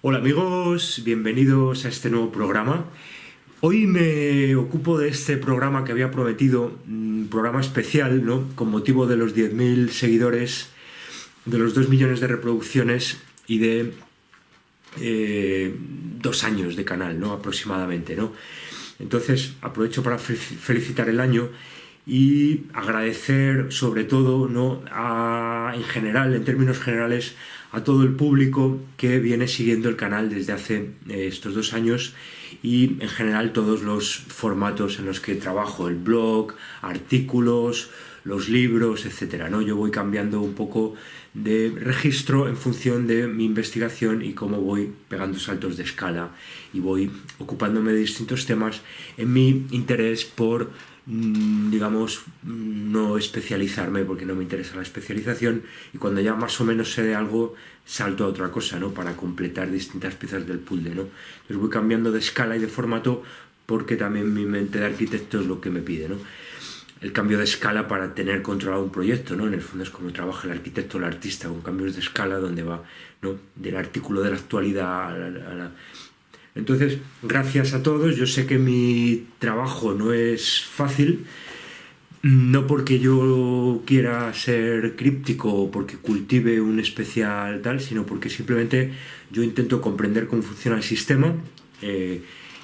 Hola amigos, bienvenidos a este nuevo programa. Hoy me ocupo de este programa que había prometido, un programa especial, ¿no? Con motivo de los 10.000 seguidores, de los 2 millones de reproducciones y de 2 años de canal, ¿no? Aproximadamente, ¿no? Entonces aprovecho para felicitar el año y agradecer sobre todo, ¿no? En general, en términos generales, a todo el público que viene siguiendo el canal desde hace estos 2 años y en general todos los formatos en los que trabajo, el blog, artículos, los libros, etcétera, ¿no? Yo voy cambiando un poco de registro en función de mi investigación y cómo voy pegando saltos de escala y voy ocupándome de distintos temas en mi interés por, digamos, no especializarme porque no me interesa la especialización, y cuando ya más o menos sé de algo salto a otra cosa, ¿no? Para completar distintas piezas del puzzle, ¿no? Entonces voy cambiando de escala y de formato porque también mi mente de arquitecto es lo que me pide, ¿no? El cambio de escala para tener controlado un proyecto, ¿no? En el fondo es como trabaja el arquitecto o el artista, con cambios de escala donde va, ¿no? Del artículo de la actualidad a la... Entonces, gracias a todos. Yo sé que mi trabajo no es fácil, no porque yo quiera ser críptico o porque cultive un especial tal, sino porque simplemente yo intento comprender cómo funciona el sistema,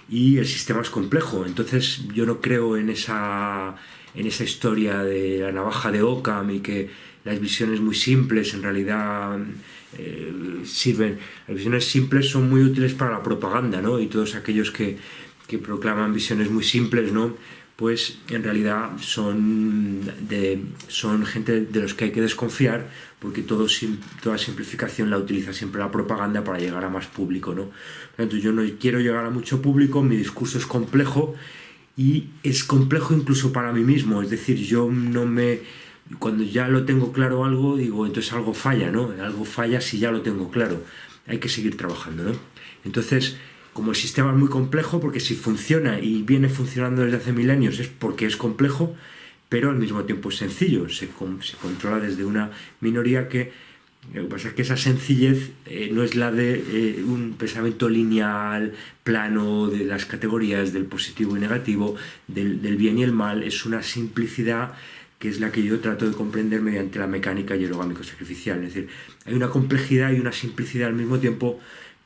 y el sistema es complejo. Entonces yo no creo en esa historia de la navaja de Occam y que las visiones muy simples en realidad sirven. Las visiones simples son muy útiles para la propaganda, ¿no? Y todos aquellos que proclaman visiones muy simples, ¿no? Pues en realidad son gente de los que hay que desconfiar, porque toda simplificación la utiliza siempre la propaganda para llegar a más público, ¿no? Entonces yo no quiero llegar a mucho público, mi discurso es complejo y es complejo incluso para mí mismo, es decir, cuando ya lo tengo claro algo, digo, entonces algo falla, ¿no? Algo falla si ya lo tengo claro, hay que seguir trabajando, ¿no? Entonces, como el sistema es muy complejo, porque si funciona y viene funcionando desde hace milenios es porque es complejo, pero al mismo tiempo es sencillo, se controla desde una minoría que... Lo que pasa es que esa sencillez no es la de un pensamiento lineal, plano, de las categorías del positivo y negativo, del bien y el mal. Es una simplicidad que es la que yo trato de comprender mediante la mecánica y el orgánico sacrificial. Es decir, hay una complejidad y una simplicidad al mismo tiempo,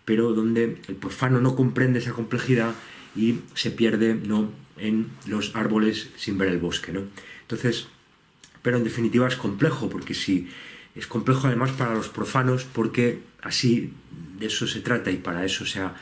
pero donde el profano no comprende esa complejidad y se pierde, ¿no?, en los árboles sin ver el bosque, ¿no? Entonces, pero en definitiva es complejo, porque si es complejo además para los profanos, porque así de eso se trata y para eso se ha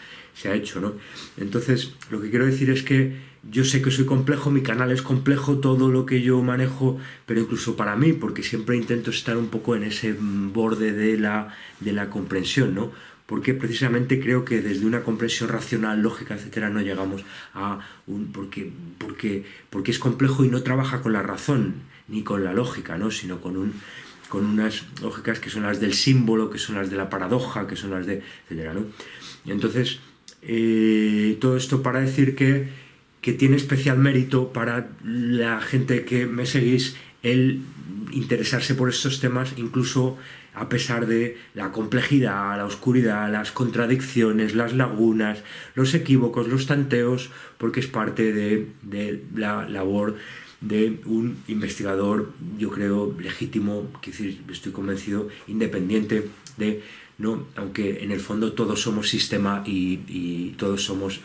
hecho, ¿no? Entonces, lo que quiero decir es que yo sé que soy complejo, mi canal es complejo, todo lo que yo manejo, pero incluso para mí, porque siempre intento estar un poco en ese borde de la comprensión, ¿no? Porque precisamente creo que desde una comprensión racional, lógica, etcétera, no llegamos a porque es complejo y no trabaja con la razón ni con la lógica, ¿no? Sino con unas lógicas que son las del símbolo, que son las de la paradoja, que son las de... etcétera, ¿no? Y entonces, todo esto para decir que tiene especial mérito para la gente que me seguís el interesarse por estos temas, incluso a pesar de la complejidad, la oscuridad, las contradicciones, las lagunas, los equívocos, los tanteos, porque es parte de la labor de un investigador, yo creo, legítimo, estoy convencido, independiente de, ¿no? Aunque en el fondo todos somos sistema y todos somos,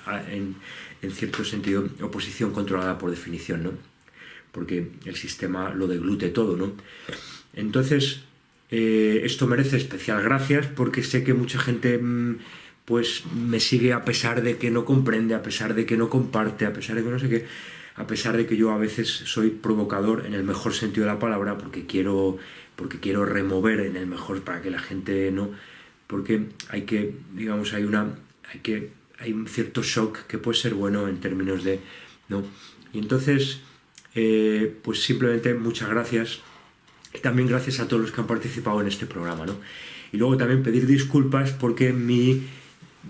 en cierto sentido, oposición controlada por definición, ¿no? Porque el sistema lo deglute todo, ¿no? Entonces, esto merece especial gracias, porque sé que mucha gente pues me sigue a pesar de que no comprende, a pesar de que no comparte, a pesar de que no sé qué, a pesar de que yo a veces soy provocador en el mejor sentido de la palabra, porque quiero remover en el mejor, para que la gente no... Porque hay que, digamos, hay un cierto shock que puede ser bueno en términos de... ¿no? Y entonces, pues simplemente muchas gracias. Y también gracias a todos los que han participado en este programa, ¿no? Y luego también pedir disculpas porque mi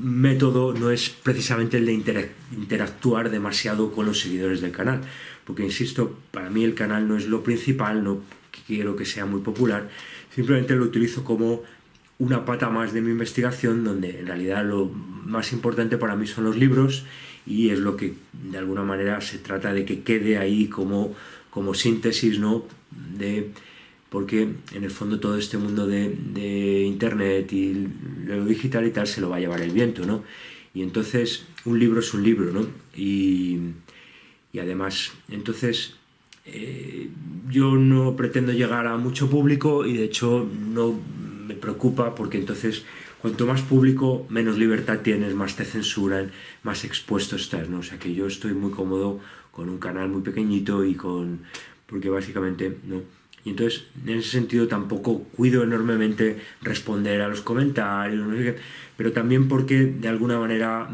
método no es precisamente el de interactuar demasiado con los seguidores del canal, porque insisto, para mí el canal no es lo principal, no quiero que sea muy popular, simplemente lo utilizo como una pata más de mi investigación, donde en realidad lo más importante para mí son los libros, y es lo que de alguna manera se trata de que quede ahí como síntesis, ¿no? Porque en el fondo todo este mundo de internet y lo digital y tal se lo va a llevar el viento, ¿no? Y entonces un libro es un libro, ¿no? Y además, entonces, yo no pretendo llegar a mucho público, y de hecho no me preocupa, porque entonces cuanto más público, menos libertad tienes, más te censuran, más expuesto estás, ¿no? O sea que yo estoy muy cómodo con un canal muy pequeñito porque básicamente, ¿no? Y entonces, en ese sentido, tampoco cuido enormemente responder a los comentarios, no sé qué, pero también porque de alguna manera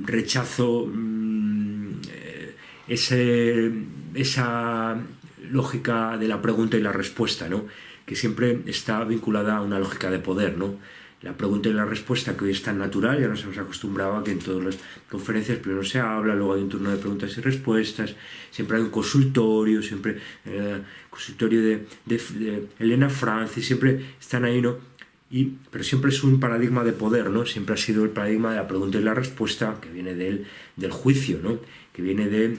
rechazo esa lógica de la pregunta y la respuesta, ¿no? Que siempre está vinculada a una lógica de poder, ¿no? La pregunta y la respuesta, que hoy es tan natural, ya nos hemos acostumbrado a que en todas las conferencias primero se habla, luego hay un turno de preguntas y respuestas, siempre hay un consultorio, siempre consultorio de Elena Francis, siempre están ahí, ¿no? Pero siempre es un paradigma de poder, ¿no? Siempre ha sido el paradigma de la pregunta y la respuesta, que viene del juicio, ¿no? Que viene de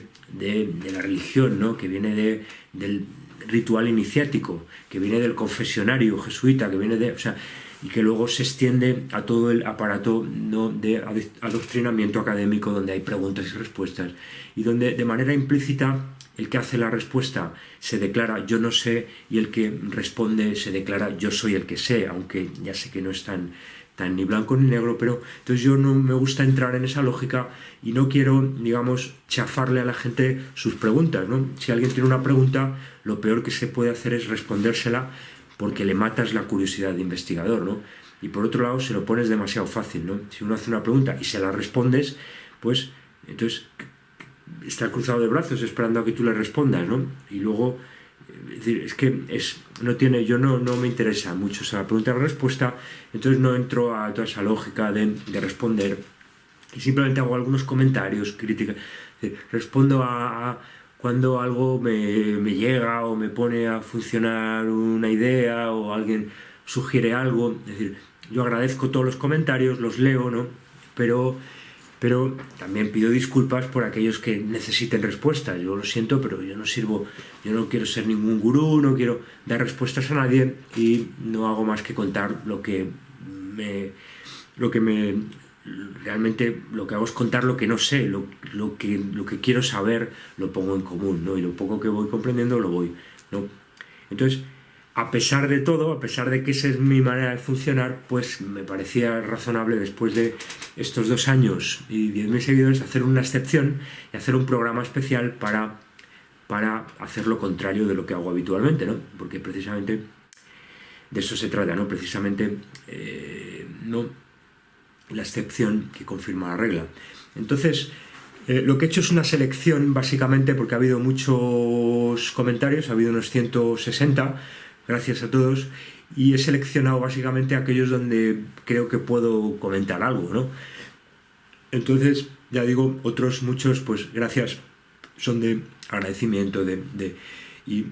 la religión, ¿no? Que viene del ritual iniciático, que viene del confesionario jesuita, que viene o sea, y que luego se extiende a todo el aparato, ¿no? De adoctrinamiento académico, donde hay preguntas y respuestas, y donde de manera implícita el que hace la respuesta se declara yo no sé, y el que responde se declara yo soy el que sé, aunque ya sé que no es tan ni blanco ni negro. Pero entonces yo no me gusta entrar en esa lógica, y no quiero, digamos, chafarle a la gente sus preguntas, ¿no? Si alguien tiene una pregunta, lo peor que se puede hacer es respondérsela, porque le matas la curiosidad de investigador, ¿no? Y por otro lado, se lo pones demasiado fácil, ¿no? Si uno hace una pregunta y se la respondes, pues entonces está cruzado de brazos esperando a que tú le respondas, ¿no? Y luego, es que no me interesa mucho esa pregunta y la respuesta, entonces no entro a toda esa lógica de responder, y simplemente hago algunos comentarios, críticas, respondo a cuando algo me llega o me pone a funcionar una idea, o alguien sugiere algo. Es decir, yo agradezco todos los comentarios, los leo, ¿no? Pero también pido disculpas por aquellos que necesiten respuestas. Yo lo siento, pero yo no quiero ser ningún gurú, no quiero dar respuestas a nadie, y no hago más que contar realmente lo que hago es contar lo que no sé, lo que quiero saber lo pongo en común, ¿no? Y lo poco que voy comprendiendo lo voy, ¿no? Entonces, a pesar de todo, a pesar de que esa es mi manera de funcionar, pues me parecía razonable, después de estos 2 años y 10.000 seguidores, hacer una excepción y hacer un programa especial para hacer lo contrario de lo que hago habitualmente, ¿no? Porque precisamente de eso se trata, ¿no? Precisamente, no la excepción que confirma la regla. Entonces, lo que he hecho es una selección, básicamente, porque ha habido muchos comentarios, ha habido unos 160, gracias a todos, y he seleccionado básicamente aquellos donde creo que puedo comentar algo, ¿no? Entonces, ya digo, otros muchos, pues gracias, son de agradecimiento, y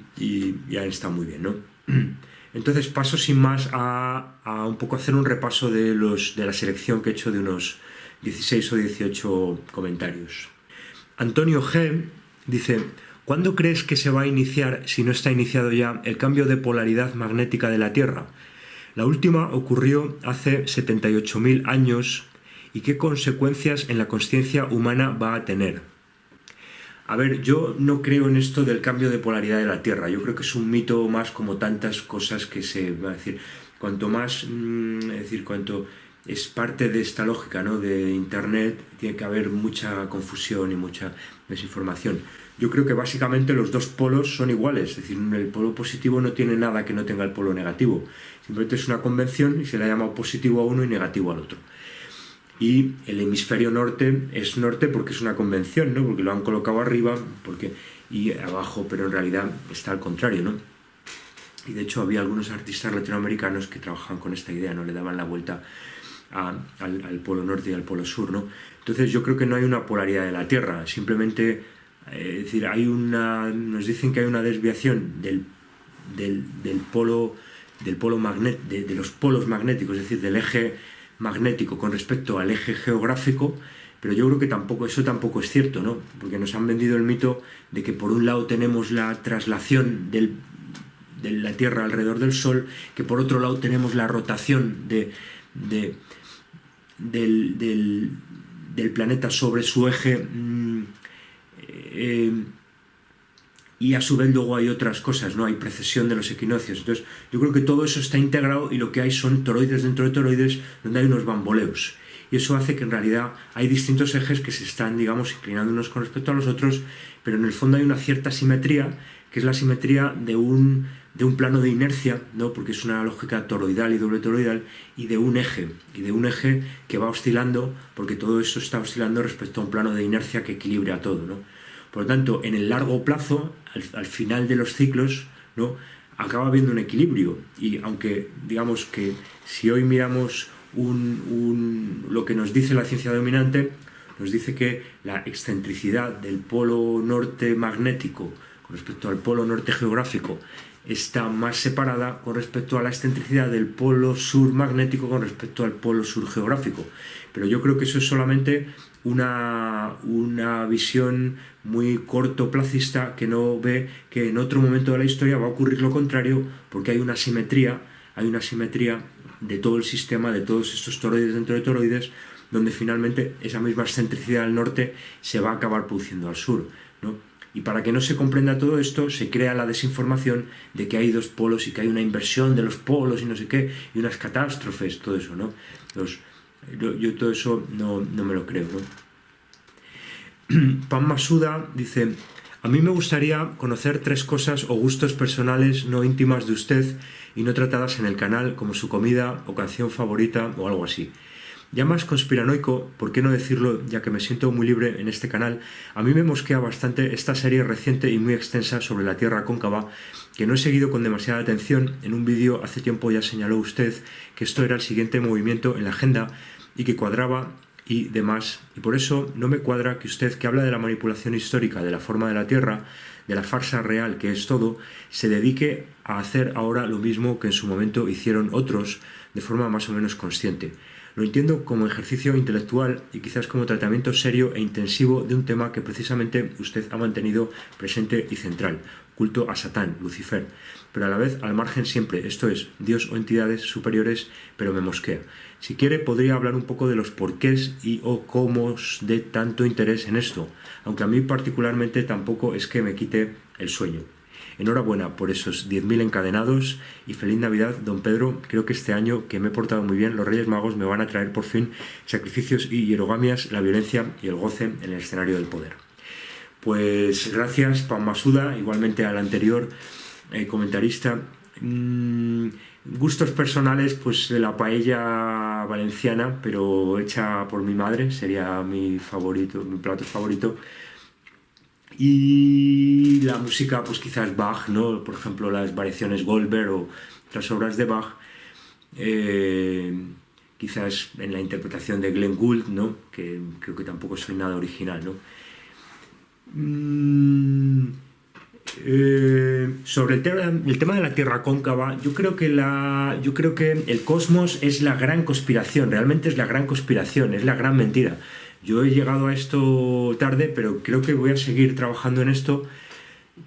ya está muy bien, ¿no? Entonces paso sin más a un poco hacer un repaso de la selección que he hecho de unos 16 o 18 comentarios. Antonio G. dice: ¿cuándo crees que se va a iniciar, si no está iniciado ya, el cambio de polaridad magnética de la Tierra? La última ocurrió hace 78.000 años, ¿y qué consecuencias en la consciencia humana va a tener? A ver, yo no creo en esto del cambio de polaridad de la Tierra. Yo creo que es un mito más, como tantas cosas que se va a decir. Cuanto más, cuanto es parte de esta lógica, ¿no?, de Internet, tiene que haber mucha confusión y mucha desinformación. Yo creo que básicamente los dos polos son iguales, es decir, el polo positivo no tiene nada que no tenga el polo negativo. Simplemente es una convención y se le ha llamado positivo a uno y negativo al otro. Y el hemisferio norte es norte porque es una convención, ¿no?, porque lo han colocado arriba y abajo, pero en realidad está al contrario, ¿no? Y de hecho había algunos artistas latinoamericanos que trabajaban con esta idea, ¿no?, le daban la vuelta al polo norte y al polo sur, ¿no? Entonces yo creo que no hay una polaridad de la Tierra, simplemente, es decir, nos dicen que hay una desviación del polo de los polos magnéticos, es decir, del eje magnético con respecto al eje geográfico, pero yo creo que eso tampoco es cierto, ¿no? Porque nos han vendido el mito de que por un lado tenemos la traslación de la Tierra alrededor del Sol, que por otro lado tenemos la rotación del planeta sobre su eje, y a su vez luego hay otras cosas, ¿no? Hay precesión de los equinoccios. Entonces yo creo que todo eso está integrado y lo que hay son toroides dentro de toroides donde hay unos bamboleos. Y eso hace que en realidad hay distintos ejes que se están, digamos, inclinando unos con respecto a los otros, pero en el fondo hay una cierta simetría, que es la simetría de un plano de inercia, ¿no? Porque es una lógica toroidal y doble toroidal, y de un eje que va oscilando, porque todo eso está oscilando respecto a un plano de inercia que equilibra todo, ¿no? Por lo tanto, en el largo plazo, al final de los ciclos, ¿no? Acaba habiendo un equilibrio, y aunque digamos que si hoy miramos lo que nos dice la ciencia dominante, nos dice que la excentricidad del polo norte magnético con respecto al polo norte geográfico está más separada con respecto a la excentricidad del polo sur magnético con respecto al polo sur geográfico. Pero yo creo que eso es solamente una visión muy cortoplacista, que no ve que en otro momento de la historia va a ocurrir lo contrario, porque hay una simetría de todo el sistema, de todos estos toroides dentro de toroides, donde finalmente esa misma excentricidad al norte se va a acabar produciendo al sur, ¿no? Y para que no se comprenda todo esto, se crea la desinformación de que hay dos polos y que hay una inversión de los polos y no sé qué, y unas catástrofes, todo eso, ¿no? Yo todo eso no me lo creo, ¿no? Pan Masuda dice: a mí me gustaría conocer 3 cosas o gustos personales no íntimas de usted y no tratadas en el canal, como su comida o canción favorita o algo así. Ya más conspiranoico, ¿por qué no decirlo, ya que me siento muy libre en este canal? A mí me mosquea bastante esta serie reciente y muy extensa sobre la Tierra cóncava, que no he seguido con demasiada atención. En un vídeo hace tiempo ya señaló usted que esto era el siguiente movimiento en la agenda y que cuadraba y demás, y por eso no me cuadra que usted, que habla de la manipulación histórica de la forma de la Tierra, de la farsa real que es todo, se dedique a hacer ahora lo mismo que en su momento hicieron otros de forma más o menos consciente. Lo entiendo como ejercicio intelectual y quizás como tratamiento serio e intensivo de un tema que precisamente usted ha mantenido presente y central: culto a Satán, Lucifer, pero a la vez al margen siempre, esto es, Dios o entidades superiores, pero me mosquea. Si quiere, podría hablar un poco de los porqués y o cómo de tanto interés en esto, aunque a mí particularmente tampoco es que me quite el sueño. Enhorabuena por esos 10.000 encadenados y feliz Navidad, don Pedro. Creo que este año, que me he portado muy bien, los Reyes Magos me van a traer por fin sacrificios y hierogamias, la violencia y el goce en el escenario del poder. Pues gracias, Pan Masuda, igualmente al anterior comentarista. Gustos personales, pues la paella valenciana, pero hecha por mi madre, sería mi favorito, mi plato favorito. Y la música, pues quizás Bach, ¿no? Por ejemplo, las variaciones Goldberg o otras obras de Bach. Quizás en la interpretación de Glenn Gould, ¿no? Que creo que tampoco soy nada original, ¿no? Sobre el tema de la Tierra cóncava, yo creo que el cosmos es la gran conspiración, realmente es la gran conspiración, es la gran mentira. Yo he llegado a esto tarde, pero creo que voy a seguir trabajando en esto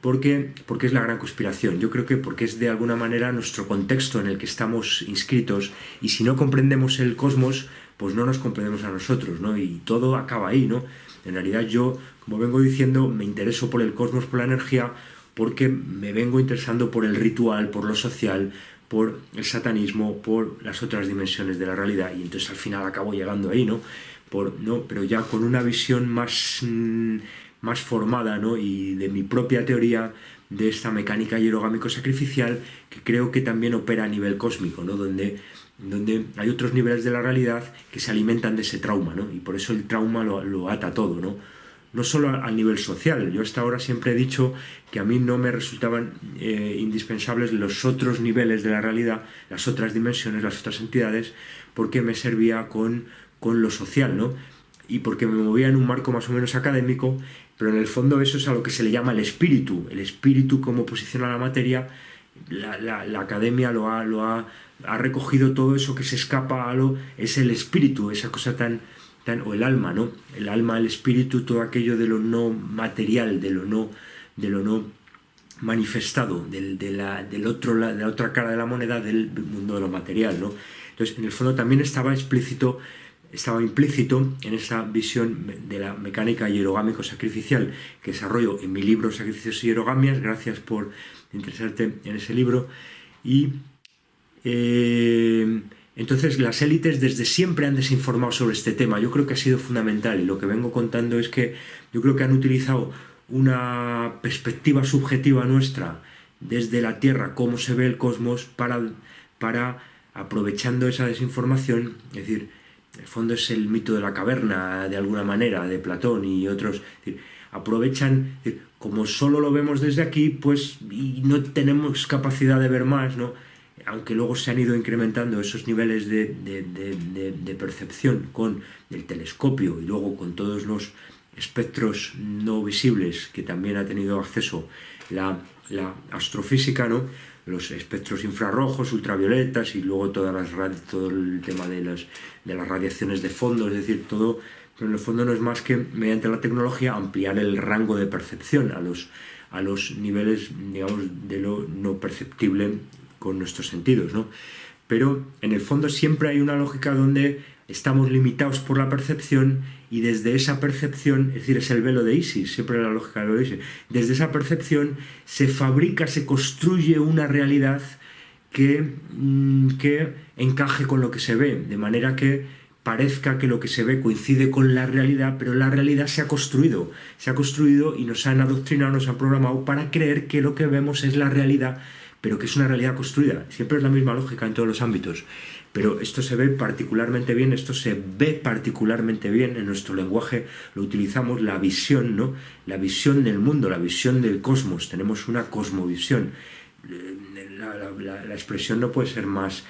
porque es la gran conspiración. Yo creo que porque es de alguna manera nuestro contexto en el que estamos inscritos, y si no comprendemos el cosmos, pues no nos comprendemos a nosotros, ¿no? Y todo acaba ahí, ¿no? En realidad yo, como vengo diciendo, me intereso por el cosmos, por la energía, porque me vengo interesando por el ritual, por lo social, por el satanismo, por las otras dimensiones de la realidad, y entonces al final acabo llegando ahí, ¿no? Pero ya con una visión más formada, ¿no? Y de mi propia teoría de esta mecánica hierogámico-sacrificial, que creo que también opera a nivel cósmico, ¿no? Donde hay otros niveles de la realidad que se alimentan de ese trauma, ¿no? Y por eso el trauma lo ata todo, ¿no? No solo al nivel social. Yo hasta ahora siempre he dicho que a mí no me resultaban indispensables los otros niveles de la realidad, las otras dimensiones, las otras entidades, porque me servía con lo social, ¿no? Y porque me movía en un marco más o menos académico, pero en el fondo eso es a lo que se le llama el espíritu como posiciona la materia, la academia ha recogido todo eso que se escapa es el espíritu, esa cosa o el alma, ¿no? El alma, el espíritu, todo aquello de lo no material, de lo no manifestado, de la otra cara de la moneda, del mundo de lo material, ¿no? Entonces, en el fondo también estaba implícito en esa visión de la mecánica hierogámico-sacrificial que desarrollo en mi libro Sacrificios y Hierogamias. Gracias por interesarte en ese libro. Y entonces las élites desde siempre han desinformado sobre este tema. Yo creo que ha sido fundamental, y lo que vengo contando es que yo creo que han utilizado una perspectiva subjetiva nuestra desde la Tierra, cómo se ve el cosmos, para aprovechando esa desinformación, es decir, en el fondo es el mito de la caverna, de alguna manera, de Platón y otros, es decir, aprovechan, es decir, como solo lo vemos desde aquí, pues y no tenemos capacidad de ver más, ¿no? Aunque luego se han ido incrementando esos niveles de percepción con el telescopio y luego con todos los espectros no visibles que también ha tenido acceso la astrofísica, ¿no? Los espectros infrarrojos, ultravioletas y luego todo el tema de las radiaciones de fondo, es decir, todo, pero en el fondo no es más que mediante la tecnología ampliar el rango de percepción a los niveles, digamos, de lo no perceptible con nuestros sentidos, ¿no? Pero en el fondo siempre hay una lógica donde estamos limitados por la percepción, y desde esa percepción, es decir, es el velo de Isis, siempre la lógica del velo de Isis, desde esa percepción se fabrica, se construye una realidad que encaje con lo que se ve, de manera que parezca que lo que se ve coincide con la realidad, pero la realidad se ha construido y nos han adoctrinado, nos han programado para creer que lo que vemos es la realidad, pero que es una realidad construida. Siempre es la misma lógica en todos los ámbitos. Pero esto se ve particularmente bien, en nuestro lenguaje, lo utilizamos, la visión, ¿no? La visión del mundo, la visión del cosmos, tenemos una cosmovisión. La expresión no puede ser más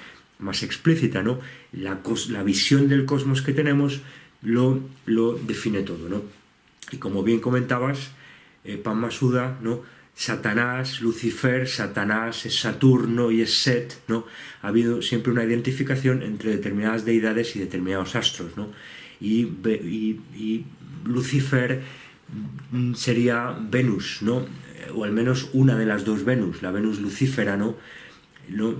explícita, ¿no? La visión del cosmos que tenemos lo define todo, ¿no? Y como bien comentabas, Padma Sudha, ¿no? Satanás, Lucifer, Satanás es Saturno y es Set, ¿no? Ha habido siempre una identificación entre determinadas deidades y determinados astros, ¿no? Y Lucifer sería Venus, ¿no? O al menos una de las dos Venus, la Venus lucífera, ¿no?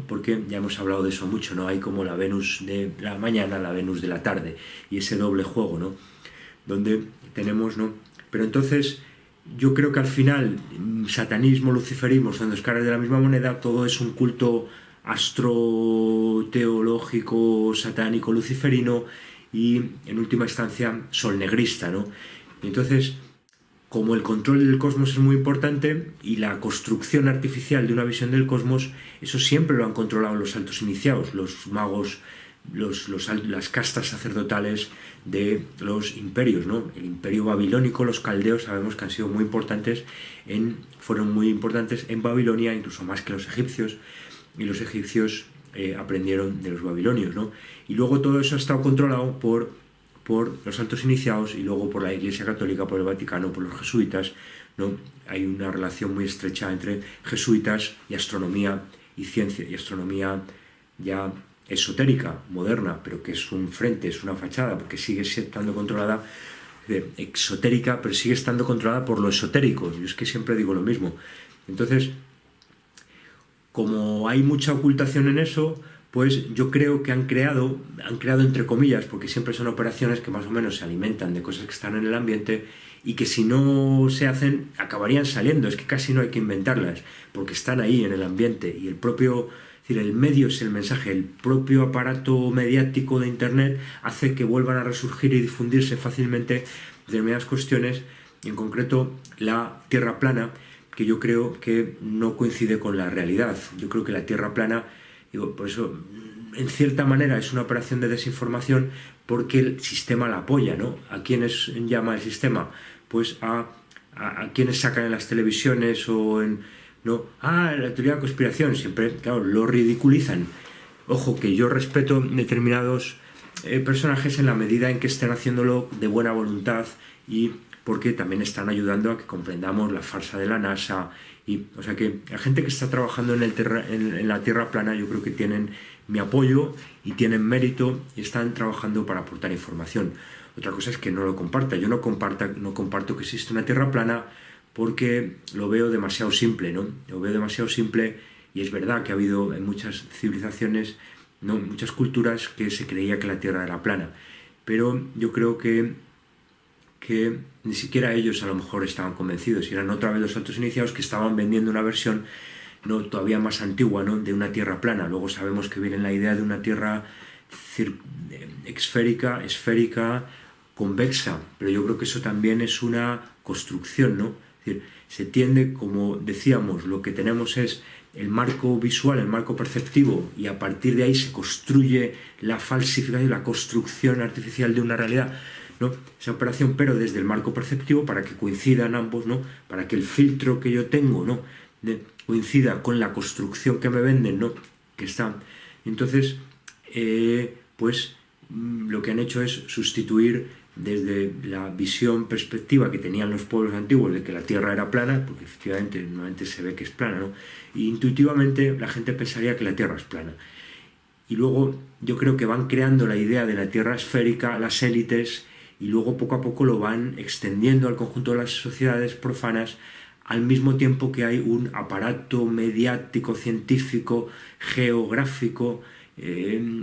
Porque ya hemos hablado de eso mucho, ¿no? Hay como la Venus de la mañana, la Venus de la tarde, y ese doble juego, ¿no? Donde tenemos, ¿no? Pero entonces yo creo que al final satanismo, luciferismo son dos caras de la misma moneda, todo es un culto astroteológico, satánico, luciferino y en última instancia solnegrista, ¿no? Y entonces, como el control del cosmos es muy importante y la construcción artificial de una visión del cosmos, eso siempre lo han controlado los altos iniciados, los magos, las castas sacerdotales de los imperios, ¿no? El imperio babilónico, los caldeos, sabemos que fueron muy importantes en Babilonia, incluso más que los egipcios, y los egipcios aprendieron de los babilonios, ¿no? Y luego todo eso ha estado controlado por los altos iniciados y luego por la Iglesia Católica, por el Vaticano, por los jesuitas, ¿no? Hay una relación muy estrecha entre jesuitas y astronomía y ciencia, y astronomía ya esotérica, moderna, pero que es un frente, es una fachada, porque sigue estando controlada, exotérica, pero sigue estando controlada por lo esotérico. Yo es que siempre digo lo mismo. Entonces, como hay mucha ocultación en eso, pues yo creo que han creado entre comillas, porque siempre son operaciones que más o menos se alimentan de cosas que están en el ambiente y que si no se hacen acabarían saliendo, es que casi no hay que inventarlas, porque están ahí en el ambiente y el propio... Es decir, el medio es el mensaje, el propio aparato mediático de Internet hace que vuelvan a resurgir y difundirse fácilmente determinadas cuestiones, y en concreto la Tierra plana, que yo creo que no coincide con la realidad. Yo creo que la Tierra plana, por eso, en cierta manera es una operación de desinformación porque el sistema la apoya, ¿no? ¿A quiénes llama el sistema? Pues a quienes sacan en las televisiones o en... ¿no? La teoría de conspiración, siempre, claro, lo ridiculizan. Ojo, que yo respeto determinados personajes en la medida en que estén haciéndolo de buena voluntad y porque también están ayudando a que comprendamos la farsa de la NASA. O sea que la gente que está trabajando en la Tierra plana, yo creo que tienen mi apoyo y tienen mérito y están trabajando para aportar información. Otra cosa es que no lo comparta. Yo no comparto que existe una Tierra plana porque lo veo demasiado simple, ¿no? Lo veo demasiado simple, y es verdad que ha habido en muchas civilizaciones, ¿no?, muchas culturas que se creía que la Tierra era plana, pero yo creo que ni siquiera ellos a lo mejor estaban convencidos, y eran otra vez los altos iniciados que estaban vendiendo una versión, ¿no?, todavía más antigua, ¿no?, de una Tierra plana. Luego sabemos que viene la idea de una Tierra esférica, convexa, pero yo creo que eso también es una construcción, ¿no? Es decir, se tiende, como decíamos, lo que tenemos es el marco visual, el marco perceptivo, y a partir de ahí se construye la falsificación, la construcción artificial de una realidad, ¿no? Esa operación, pero desde el marco perceptivo, para que coincidan ambos, ¿no?, para que el filtro que yo tengo, ¿no?, coincida con la construcción que me venden, ¿no?, que está. Entonces, pues lo que han hecho es sustituir desde la visión perspectiva que tenían los pueblos antiguos de que la Tierra era plana, porque efectivamente normalmente se ve que es plana, ¿no?, y intuitivamente la gente pensaría que la Tierra es plana. Y luego yo creo que van creando la idea de la Tierra esférica las élites, y luego poco a poco lo van extendiendo al conjunto de las sociedades profanas, al mismo tiempo que hay un aparato mediático, científico, geográfico,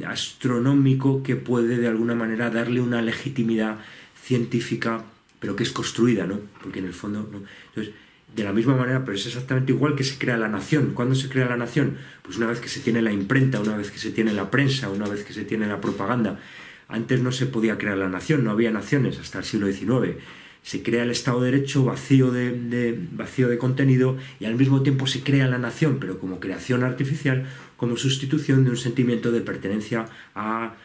astronómico, que puede de alguna manera darle una legitimidad científica, pero que es construida, ¿no?, porque en el fondo, ¿no? Entonces, de la misma manera, pero es exactamente igual que se crea la nación. ¿Cuándo se crea la nación? Pues una vez que se tiene la imprenta, una vez que se tiene la prensa, una vez que se tiene la propaganda. Antes no se podía crear la nación, no había naciones hasta el siglo XIX. Se crea el Estado de Derecho vacío de contenido, y al mismo tiempo se crea la nación, pero como creación artificial, como sustitución de un sentimiento de pertenencia al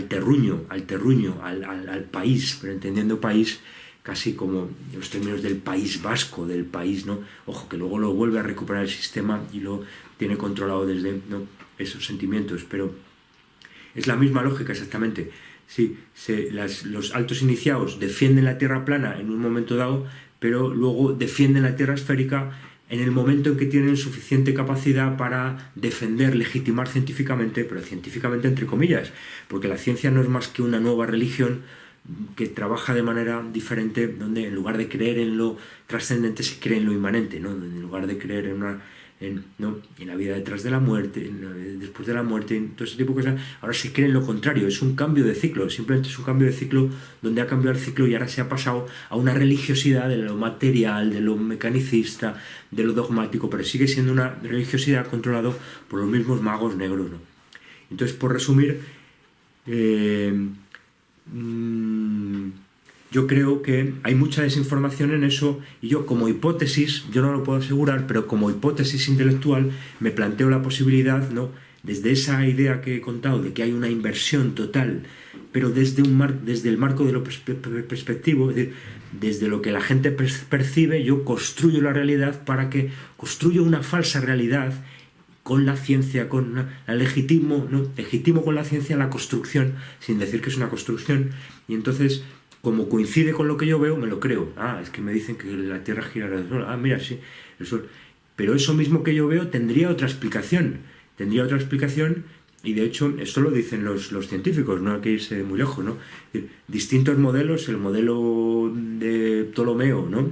terruño, al país, pero entendiendo país casi como los términos del País Vasco, del país, ¿no? Ojo, que luego lo vuelve a recuperar el sistema y lo tiene controlado desde, ¿no?, esos sentimientos, pero es la misma lógica exactamente. Sí, los altos iniciados defienden la Tierra plana en un momento dado, pero luego defienden la Tierra esférica en el momento en que tienen suficiente capacidad para defender, legitimar científicamente, pero científicamente entre comillas, porque la ciencia no es más que una nueva religión que trabaja de manera diferente, donde en lugar de creer en lo trascendente se cree en lo inmanente, ¿no? En lugar de creer en la vida detrás de la muerte, después de la muerte, en todo ese tipo de cosas, ahora se cree en lo contrario. Es un cambio de ciclo, simplemente es un cambio de ciclo donde ha cambiado el ciclo y ahora se ha pasado a una religiosidad de lo material, de lo mecanicista, de lo dogmático, pero sigue siendo una religiosidad controlada por los mismos magos negros, ¿no? Entonces, por resumir, yo creo que hay mucha desinformación en eso, y yo como hipótesis, yo no lo puedo asegurar, pero como hipótesis intelectual me planteo la posibilidad, ¿no?, desde esa idea que he contado de que hay una inversión total, pero desde el marco de lo perspectivo, es decir, desde lo que la gente percibe, yo construyo la realidad para que construyo una falsa realidad con la ciencia, legitimo con la ciencia la construcción, sin decir que es una construcción, y entonces, como coincide con lo que yo veo, me lo creo. Es que me dicen que la Tierra gira alrededor del Sol. Mira, sí, el Sol. Pero eso mismo que yo veo tendría otra explicación, y de hecho, esto lo dicen los científicos, no hay que irse muy lejos, ¿no? Distintos modelos, el modelo de Ptolomeo, ¿no?,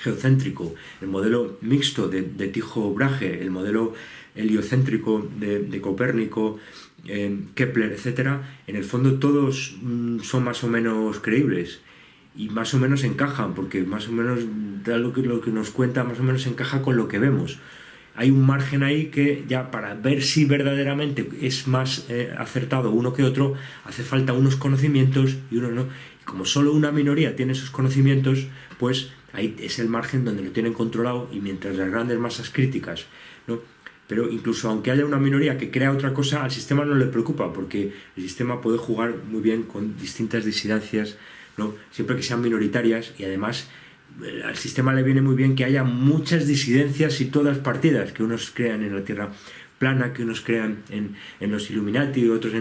geocéntrico, el modelo mixto de Tycho Brahe, el modelo heliocéntrico de Copérnico, Kepler, etcétera, en el fondo todos son más o menos creíbles y más o menos encajan, porque más o menos lo que nos cuenta más o menos encaja con lo que vemos. Hay un margen ahí que ya para ver si verdaderamente es más acertado uno que otro, hace falta unos conocimientos y uno no. Y como solo una minoría tiene esos conocimientos, pues ahí es el margen donde lo tienen controlado, y mientras las grandes masas críticas, ¿no? Pero incluso aunque haya una minoría que crea otra cosa, al sistema no le preocupa, porque el sistema puede jugar muy bien con distintas disidencias, ¿no?, siempre que sean minoritarias, y además al sistema le viene muy bien que haya muchas disidencias y todas partidas, que unos crean en la Tierra plana que unos crean en los Illuminati y otros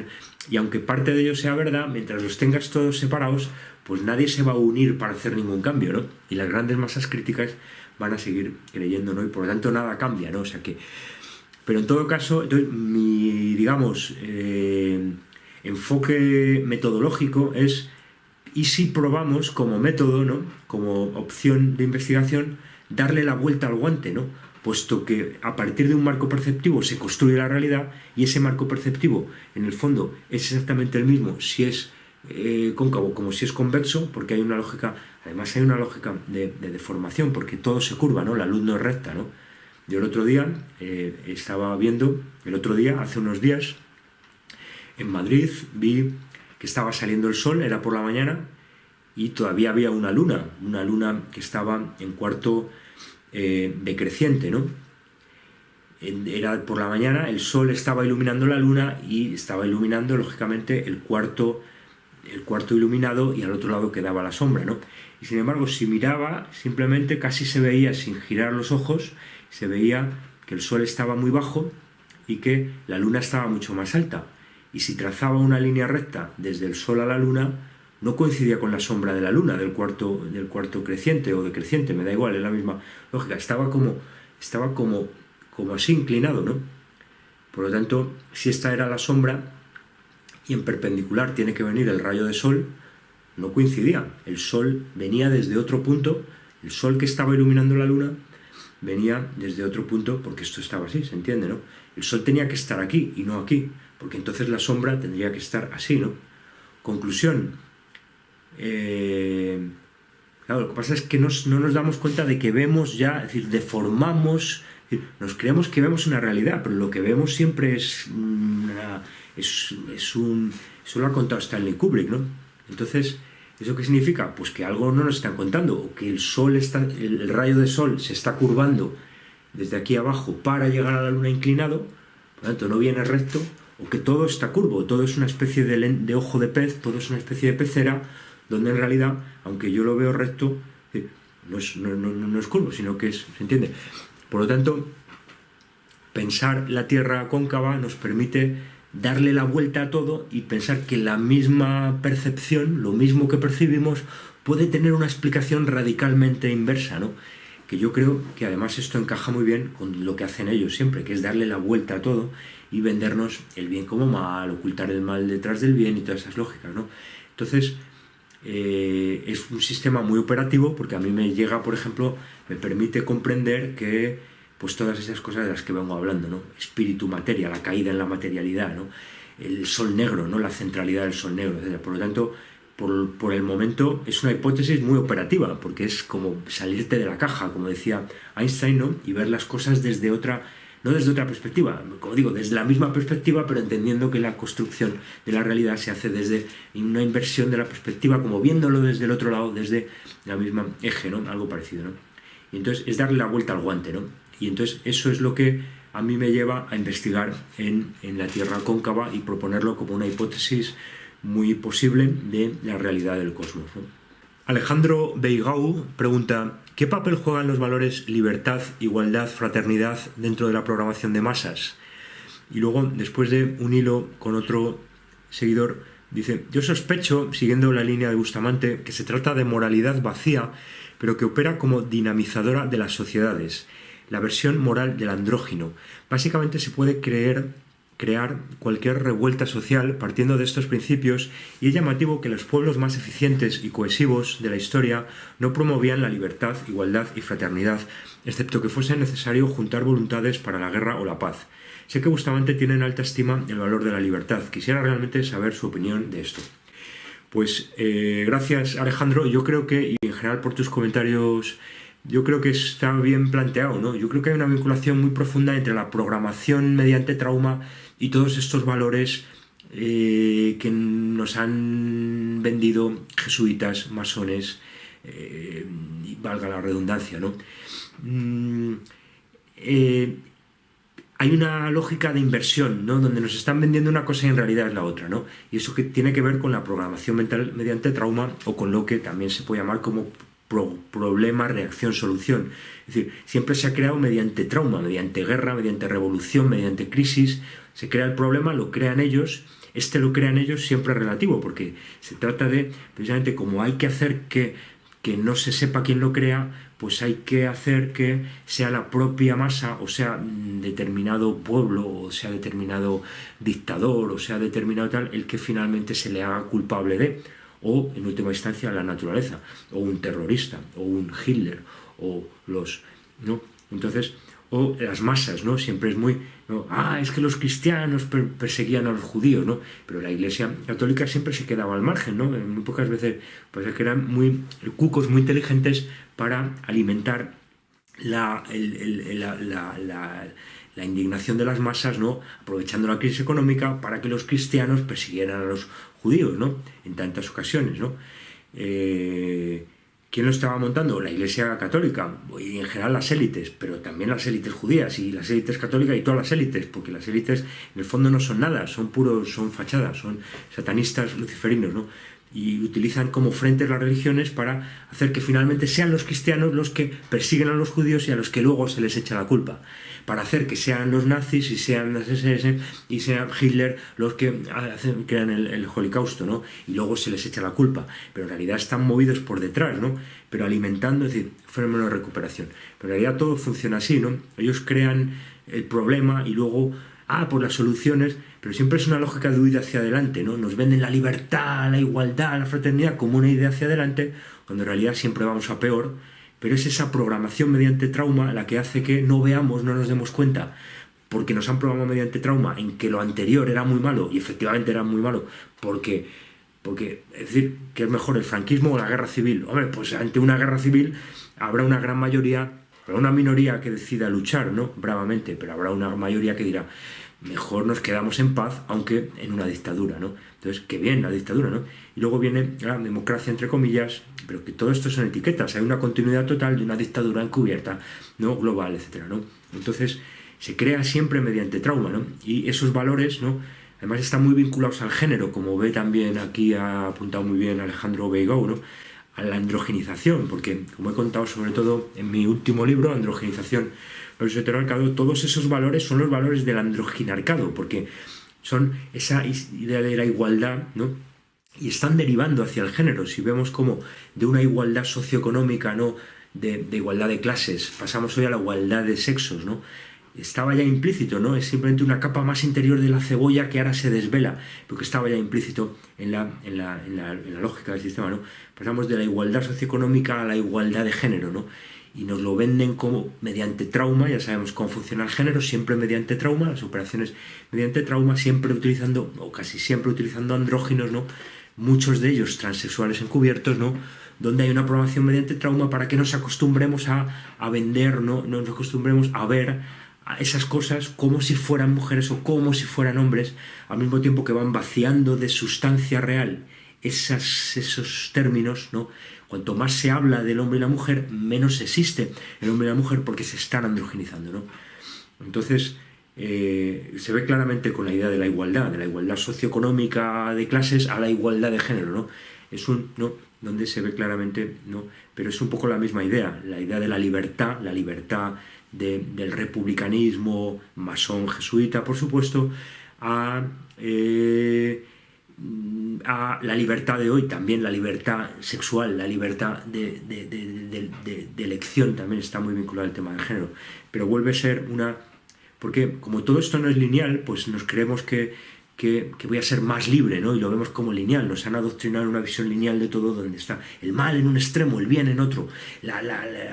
y aunque parte de ello sea verdad, mientras los tengas todos separados, pues nadie se va a unir para hacer ningún cambio, ¿no? Y las grandes masas críticas van a seguir creyendo, ¿no? Y por lo tanto nada cambia, ¿no? O sea que... Pero en todo caso, entonces, mi, digamos, enfoque metodológico es, ¿y si probamos como método, ¿no? Como opción de investigación, darle la vuelta al guante, ¿no? Puesto que a partir de un marco perceptivo se construye la realidad y ese marco perceptivo, en el fondo, es exactamente el mismo si es cóncavo como si es convexo, porque hay una lógica, además hay una lógica de deformación, porque todo se curva, ¿no? La luz no es recta, ¿no? Yo el otro día estaba viendo, hace unos días, en Madrid, vi que estaba saliendo el sol, era por la mañana, y todavía había una luna que estaba en cuarto decreciente, ¿no? Era por la mañana, el sol estaba iluminando la luna y estaba iluminando, lógicamente, el cuarto iluminado y al otro lado quedaba la sombra, ¿no? Y sin embargo, si miraba, simplemente casi se veía, sin girar los ojos, se veía que el sol estaba muy bajo y que la luna estaba mucho más alta. Y si trazaba una línea recta desde el sol a la luna, no coincidía con la sombra de la luna, del cuarto creciente o decreciente, me da igual, es la misma lógica. Estaba como así inclinado, ¿no? Por lo tanto, si esta era la sombra y en perpendicular tiene que venir el rayo de sol, no coincidía. El sol venía desde otro punto, el sol que estaba iluminando la luna venía desde otro punto, porque esto estaba así, ¿se entiende, no? El sol tenía que estar aquí y no aquí, porque entonces la sombra tendría que estar así, ¿no? Conclusión. Claro, lo que pasa es que no nos damos cuenta de que vemos ya, es decir, deformamos, es decir, nos creemos que vemos una realidad, pero lo que vemos siempre es eso lo ha contado Stanley Kubrick, ¿no? Entonces, ¿eso qué significa? Pues que algo no nos están contando, o que el rayo de sol se está curvando desde aquí abajo para llegar a la luna inclinado, por lo tanto no viene recto, o que todo está curvo, todo es una especie de ojo de pez, todo es una especie de pecera, donde en realidad, aunque yo lo veo recto, no es curvo, sino que ¿se entiende? Por lo tanto, pensar la Tierra cóncava nos permite darle la vuelta a todo y pensar que la misma percepción, lo mismo que percibimos, puede tener una explicación radicalmente inversa, ¿no? Que yo creo que además esto encaja muy bien con lo que hacen ellos siempre, que es darle la vuelta a todo y vendernos el bien como mal, ocultar el mal detrás del bien y todas esas lógicas, ¿no? Entonces, es un sistema muy operativo porque a mí me llega, por ejemplo, me permite comprender que pues todas esas cosas de las que vengo hablando, ¿no? Espíritu, materia, la caída en la materialidad, ¿no? El sol negro, ¿no? La centralidad del sol negro, etc. Por lo tanto, por el momento es una hipótesis muy operativa, porque es como salirte de la caja, como decía Einstein, ¿no? Y ver las cosas desde otra, no desde otra perspectiva, como digo, desde la misma perspectiva, pero entendiendo que la construcción de la realidad se hace desde una inversión de la perspectiva, como viéndolo desde el otro lado, desde la misma eje, ¿no? Algo parecido, ¿no? Y entonces es darle la vuelta al guante, ¿no? Y entonces eso es lo que a mí me lleva a investigar en la Tierra cóncava y proponerlo como una hipótesis muy posible de la realidad del cosmos, ¿no? Alejandro Beigau pregunta: ¿qué papel juegan los valores libertad, igualdad, fraternidad dentro de la programación de masas? Y luego, después de un hilo con otro seguidor, dice: yo sospecho, siguiendo la línea de Bustamante, que se trata de moralidad vacía, pero que opera como dinamizadora de las sociedades, la versión moral del andrógino. Básicamente se puede crear cualquier revuelta social partiendo de estos principios, y es llamativo que los pueblos más eficientes y cohesivos de la historia no promovían la libertad, igualdad y fraternidad, excepto que fuese necesario juntar voluntades para la guerra o la paz. Sé que Bustamante tiene en alta estima el valor de la libertad. Quisiera realmente saber su opinión de esto. Pues gracias, Alejandro. Yo creo que, y en general por tus comentarios, yo creo que está bien planteado, ¿no? Yo creo que hay una vinculación muy profunda entre la programación mediante trauma y todos estos valores que nos han vendido jesuitas, masones, y valga la redundancia, ¿no? Hay una lógica de inversión, ¿no? Donde nos están vendiendo una cosa y en realidad es la otra, ¿no? Y eso que tiene que ver con la programación mental mediante trauma, o con lo que también se puede llamar como problema, reacción, solución. Es decir, siempre se ha creado mediante trauma, mediante guerra, mediante revolución, mediante crisis. Se crea el problema, lo crean ellos, lo crean ellos siempre relativo, porque se trata de, precisamente, como hay que hacer que no se sepa quién lo crea, pues hay que hacer que sea la propia masa, o sea, determinado pueblo, o sea, determinado dictador, o sea, determinado tal, el que finalmente se le haga culpable de, o en última instancia la naturaleza, o un terrorista, o un Hitler, o los, ¿no? Entonces, o las masas, ¿no? Siempre es muy, ¿no? Es que los cristianos perseguían a los judíos, ¿no? Pero la Iglesia Católica siempre se quedaba al margen, ¿no? Muy pocas veces, pues es que eran muy cucos, muy inteligentes para alimentar la indignación de las masas, ¿no? Aprovechando la crisis económica para que los cristianos persiguieran a los judíos, ¿no? En tantas ocasiones, ¿no? ¿Quién lo estaba montando? La Iglesia Católica y en general las élites, pero también las élites judías y las élites católicas y todas las élites, porque las élites en el fondo no son nada, son fachadas, son satanistas luciferinos, ¿no? Y utilizan como frentes las religiones para hacer que finalmente sean los cristianos los que persiguen a los judíos y a los que luego se les echa la culpa, para hacer que sean los nazis y sean las SS y sea Hitler los que crean el holocausto, ¿no? Y luego se les echa la culpa, pero en realidad están movidos por detrás, ¿no? Pero alimentando, es decir, fenómeno de recuperación. Pero en realidad todo funciona así, ¿no? Ellos crean el problema y luego por las soluciones, pero siempre es una lógica de huida hacia adelante, ¿no? Nos venden la libertad, la igualdad, la fraternidad como una idea hacia adelante, cuando en realidad siempre vamos a peor, pero es esa programación mediante trauma la que hace que no veamos, no nos demos cuenta, porque nos han programado mediante trauma en que lo anterior era muy malo, y efectivamente era muy malo, porque es decir, ¿qué es mejor, el franquismo o la guerra civil? Hombre, pues ante una guerra civil habrá una gran mayoría, habrá una minoría que decida luchar, ¿no? Bravamente, pero habrá una mayoría que dirá, mejor nos quedamos en paz, aunque en una dictadura, ¿no? Entonces, qué bien la dictadura, ¿no? Y luego viene la democracia, entre comillas, pero que todo esto son etiquetas, hay una continuidad total de una dictadura encubierta, ¿no? Global, etcétera, ¿no? Entonces, se crea siempre mediante trauma, ¿no? Y esos valores, ¿no? Además están muy vinculados al género, como ve también aquí, ha apuntado muy bien Alejandro Beigou, ¿no? A la androgenización, porque, como he contado sobre todo en mi último libro, Androgenización versus Heteroarcado, todos esos valores son los valores del androginarcado, porque son esa idea de la igualdad, ¿no? Y están derivando hacia el género. Si vemos como de una igualdad socioeconómica, ¿no? de igualdad de clases, pasamos hoy a la igualdad de sexos, ¿no? Estaba ya implícito, ¿no? Es simplemente una capa más interior de la cebolla que ahora se desvela, porque estaba ya implícito en la lógica del sistema, ¿no? Pasamos de la igualdad socioeconómica a la igualdad de género, ¿no? Y nos lo venden como mediante trauma, ya sabemos cómo funciona el género, siempre mediante trauma, las operaciones mediante trauma, siempre utilizando, o casi siempre utilizando andróginos, ¿no? Muchos de ellos transexuales encubiertos, ¿no? Donde hay una programación mediante trauma para que nos acostumbremos a vender, ¿no? Nos acostumbremos a ver a esas cosas como si fueran mujeres o como si fueran hombres, al mismo tiempo que van vaciando de sustancia real esos términos, ¿no? Cuanto más se habla del hombre y la mujer, menos existe el hombre y la mujer porque se están androgenizando, ¿no? Entonces, se ve claramente con la idea de la igualdad socioeconómica de clases a la igualdad de género, ¿no? Es ¿no? Donde se ve claramente, ¿no? Pero es un poco la misma idea, la idea de la libertad del republicanismo masón jesuita, por supuesto, a la libertad de hoy, también la libertad sexual, la libertad de elección, también está muy vinculada al tema del género, pero vuelve a ser porque como todo esto no es lineal, pues nos creemos que voy a ser más libre, ¿no? Y lo vemos como lineal, nos han adoctrinado en una visión lineal de todo, donde está el mal en un extremo, el bien en otro,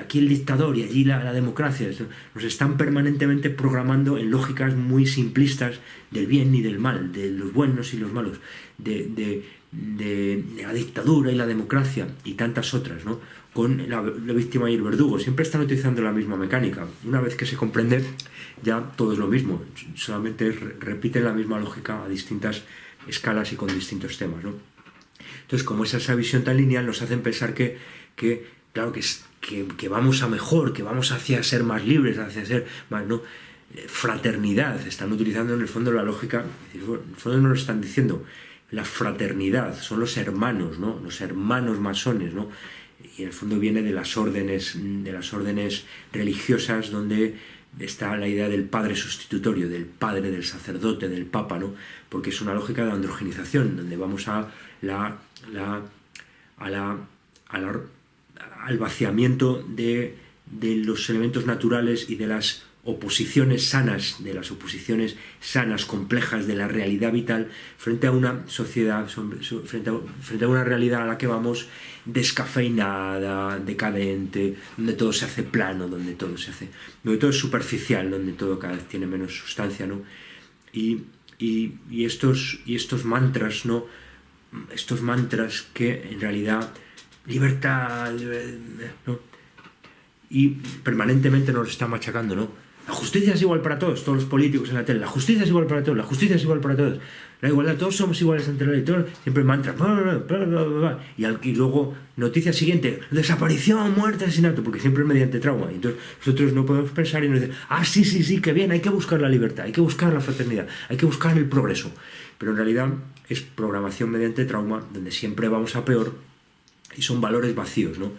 aquí el dictador y allí la democracia. Nos están permanentemente programando en lógicas muy simplistas del bien y del mal, de los buenos y los malos, de la dictadura y la democracia y tantas otras, ¿no? Con la víctima y el verdugo. Siempre están utilizando la misma mecánica. Una vez que se comprende, ya todo es lo mismo. Solamente repiten la misma lógica a distintas escalas y con distintos temas, ¿no? Entonces, como es esa visión tan lineal, nos hacen pensar que vamos a mejor, que vamos hacia ser más libres, hacia ser más, ¿no? Fraternidad. Están utilizando en el fondo la lógica, en el fondo nos lo están diciendo, la fraternidad, son los hermanos, ¿no? Los hermanos masones, ¿no? Y en el fondo viene de las órdenes religiosas, donde está la idea del padre sustitutorio, del padre, del sacerdote, del papa, ¿no? Porque es una lógica de androgenización, donde vamos al vaciamiento de los elementos naturales y de las oposiciones sanas, complejas de la realidad vital, frente a una sociedad, frente a una realidad a la que vamos descafeinada, decadente, donde todo se hace plano, donde todo es superficial, donde todo cada vez tiene menos sustancia, ¿no? Y estos mantras, ¿no? Estos mantras que en realidad libertad, ¿no? Y permanentemente nos está machacando, ¿no? La justicia es igual para todos los políticos en la tele, la justicia es igual para todos, la justicia es igual para todos, la igualdad, todos somos iguales ante la ley, todos, siempre mantras, y luego, noticia siguiente, desaparición, muerte, asesinato, porque siempre es mediante trauma. Y entonces nosotros no podemos pensar y nos dicen, sí, qué bien, hay que buscar la libertad, hay que buscar la fraternidad, hay que buscar el progreso. Pero en realidad es programación mediante trauma, donde siempre vamos a peor, y son valores vacíos, ¿no?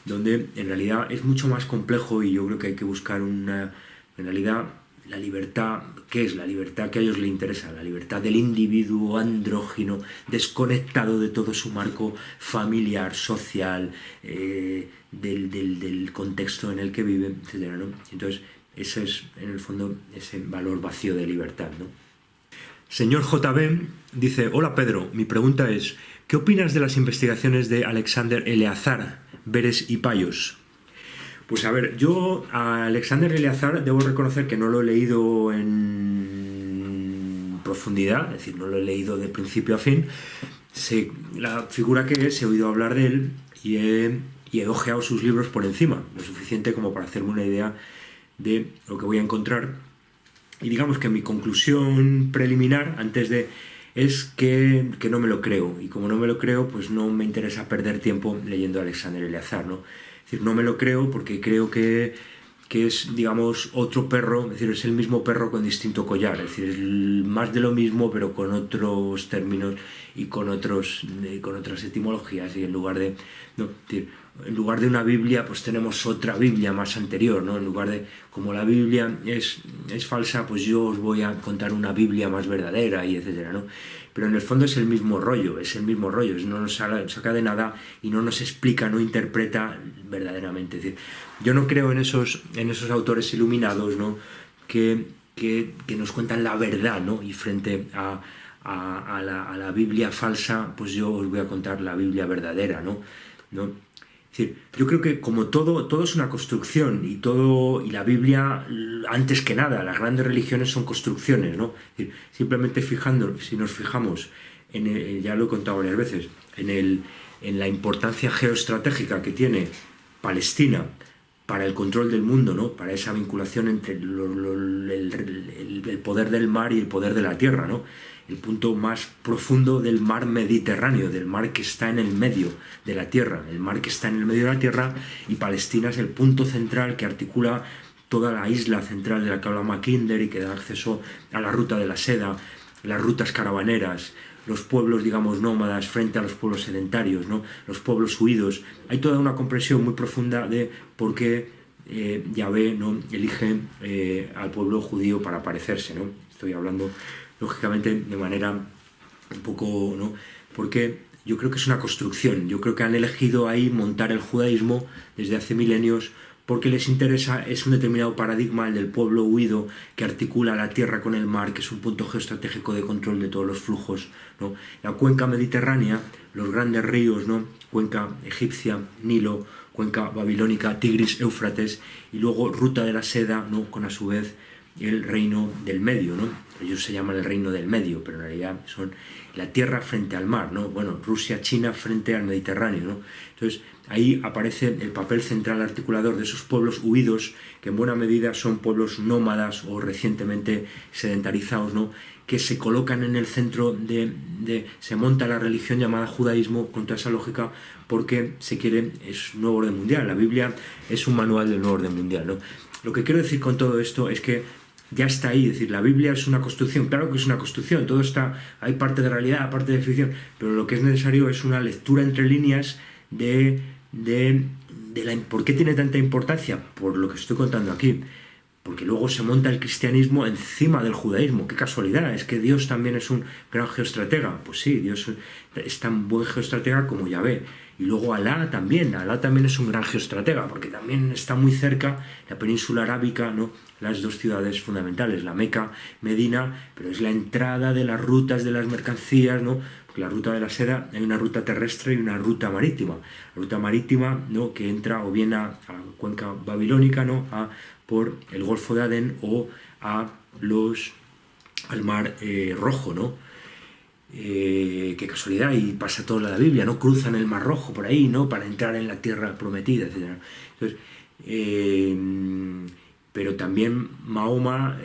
Donde en realidad es mucho más complejo, y yo creo que hay que buscar en realidad, la libertad. ¿Qué es la libertad que a ellos les interesa? La libertad del individuo andrógino, desconectado de todo su marco familiar, social, del contexto en el que vive, etc., ¿no? Entonces, ese es, en el fondo, ese valor vacío de libertad, ¿no? Señor JB dice: hola Pedro, mi pregunta es, ¿qué opinas de las investigaciones de Alexander Eleazar, Beres y Payos? Pues a ver, yo a Alexander Eleazar debo reconocer que no lo he leído en profundidad, es decir, no lo he leído de principio a fin. Sé la figura que es, he oído hablar de él y he ojeado sus libros por encima, lo suficiente como para hacerme una idea de lo que voy a encontrar. Y digamos que mi conclusión preliminar es que no me lo creo, y como no me lo creo, pues no me interesa perder tiempo leyendo a Alexander Eleazar, ¿no? Es decir, no me lo creo porque creo que es, digamos, otro perro, es decir, es el mismo perro con distinto collar, es decir, es más de lo mismo pero con otros términos y con otras etimologías, y en lugar de una Biblia, pues tenemos otra Biblia más anterior, ¿no? En lugar de, como la Biblia es falsa, pues yo os voy a contar una Biblia más verdadera, y etcétera, ¿no? Pero en el fondo es el mismo rollo, no nos saca de nada y no nos explica, no interpreta verdaderamente. Es decir, yo no creo en esos autores iluminados, ¿no? que nos cuentan la verdad, ¿no? Y frente a la Biblia falsa, pues yo os voy a contar la Biblia verdadera, ¿no? Es decir, yo creo que como todo es una construcción, y la Biblia, antes que nada, las grandes religiones son construcciones, ¿no? Es decir, simplemente si nos fijamos ya lo he contado varias veces, en la importancia geoestratégica que tiene Palestina para el control del mundo, ¿no? Para esa vinculación entre el poder del mar y el poder de la tierra, ¿no? El punto más profundo del mar Mediterráneo, del mar que está en el medio de la tierra, y Palestina es el punto central que articula toda la isla central de la que habla Mackinder y que da acceso a la ruta de la seda, las rutas caravaneras, los pueblos, digamos, nómadas frente a los pueblos sedentarios, ¿no? Los pueblos huidos. Hay toda una comprensión muy profunda de por qué Yahvé, ¿no? elige al pueblo judío para parecerse, ¿no? Estoy hablando, lógicamente, de manera un poco, ¿no? Porque yo creo que es una construcción. Yo creo que han elegido ahí montar el judaísmo desde hace milenios porque les interesa, es un determinado paradigma, el del pueblo huido, que articula la tierra con el mar, que es un punto geoestratégico de control de todos los flujos, ¿no? La cuenca mediterránea, los grandes ríos, ¿no? Cuenca egipcia, Nilo, cuenca babilónica, Tigris, Éufrates, y luego ruta de la seda, ¿no? Con a su vez el reino del medio, ¿no? Ellos se llaman el reino del medio, pero en realidad son la tierra frente al mar, ¿no? Bueno, Rusia, China frente al Mediterráneo, ¿no? Entonces, ahí aparece el papel central articulador de esos pueblos huidos, que en buena medida son pueblos nómadas o recientemente sedentarizados, ¿no? Que se colocan en el centro se monta la religión llamada judaísmo con toda esa lógica, porque es un nuevo orden mundial. La Biblia es un manual del nuevo orden mundial, ¿no? Lo que quiero decir con todo esto es que ya está ahí, es decir, la Biblia es una construcción, claro que es una construcción, todo está, hay parte de realidad, parte de ficción, pero lo que es necesario es una lectura entre líneas de ¿Por qué tiene tanta importancia? Por lo que estoy contando aquí. Porque luego se monta el cristianismo encima del judaísmo. ¡Qué casualidad! ¿Es que Dios también es un gran geoestratega? Pues sí, Dios es tan buen geoestratega como Yahvé. Y luego Alá también es un gran geoestratega, porque también está muy cerca la península arábica, ¿no? Las dos ciudades fundamentales, la Meca, Medina, pero es la entrada de las rutas de las mercancías, ¿no? Porque la ruta de la seda, hay una ruta terrestre y una ruta marítima. La ruta marítima, ¿no? Que entra o bien a la cuenca babilónica, ¿no? Por el Golfo de Adén o al Mar Rojo, ¿no? Qué casualidad, y pasa toda la Biblia, ¿no? Cruzan el Mar Rojo por ahí, ¿no? Para entrar en la tierra prometida, etc. Entonces, pero también Mahoma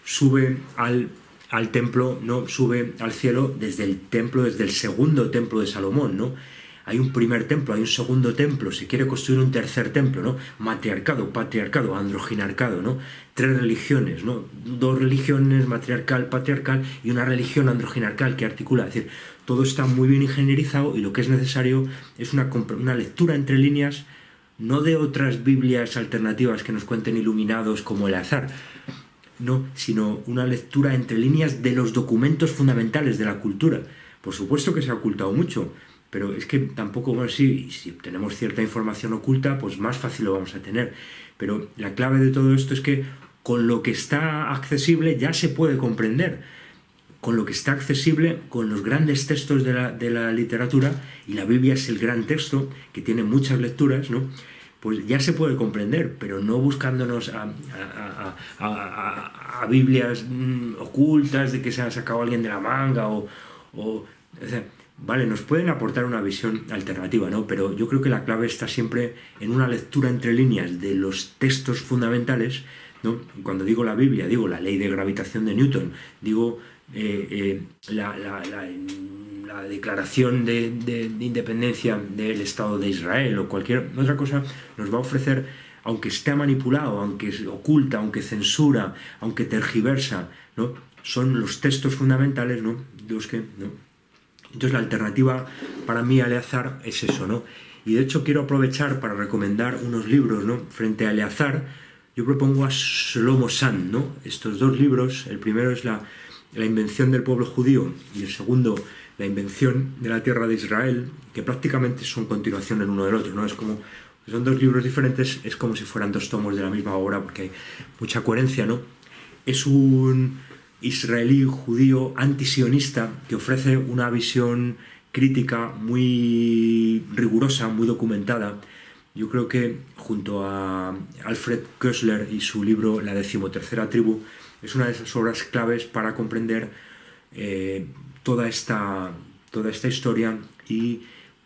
sube al templo, ¿no? Sube al cielo desde el segundo templo de Salomón, ¿no? Hay un primer templo, hay un segundo templo, se quiere construir un tercer templo, ¿no? Matriarcado, patriarcado, androginarcado, ¿no? 3 religiones, ¿no? 2 religiones, matriarcal, patriarcal, y una religión androginarcal que articula. Es decir, todo está muy bien ingenierizado, y lo que es necesario es una lectura entre líneas, no de otras Biblias alternativas que nos cuenten iluminados como el azar, no, sino una lectura entre líneas de los documentos fundamentales de la cultura. Por supuesto que se ha ocultado mucho, pero es que tampoco, bueno, si tenemos cierta información oculta, pues más fácil lo vamos a tener. Pero la clave de todo esto es que con lo que está accesible ya se puede comprender. Con lo que está accesible, con los grandes textos de la literatura, y la Biblia es el gran texto, que tiene muchas lecturas, ¿no? Pues ya se puede comprender, pero no buscándonos a Biblias ocultas de que se ha sacado alguien de la manga o sea, vale, nos pueden aportar una visión alternativa, ¿no? Pero yo creo que la clave está siempre en una lectura entre líneas de los textos fundamentales, ¿no? Cuando digo la Biblia, digo la ley de gravitación de Newton, digo la declaración de independencia del Estado de Israel o cualquier otra cosa, nos va a ofrecer, aunque esté manipulado, aunque oculta, aunque censura, aunque tergiversa, ¿no? Son los textos fundamentales, ¿no? Los que, ¿no? Entonces la alternativa para mí a Eleazar es eso, ¿no? Y de hecho quiero aprovechar para recomendar unos libros, ¿no? Frente a Eleazar, yo propongo a Shlomo Sand, ¿no? Estos 2 libros, el primero es la invención del pueblo judío, y el segundo, la invención de la tierra de Israel, que prácticamente son continuación el uno del otro, ¿no? Es como, son 2 libros diferentes, es como si fueran 2 tomos de la misma obra, porque hay mucha coherencia, ¿no? Es un israelí judío antisionista que ofrece una visión crítica muy rigurosa, muy documentada. Yo creo que junto a Alfred Koestler y su libro La 13ª tribu, es una de esas obras claves para comprender toda esta historia y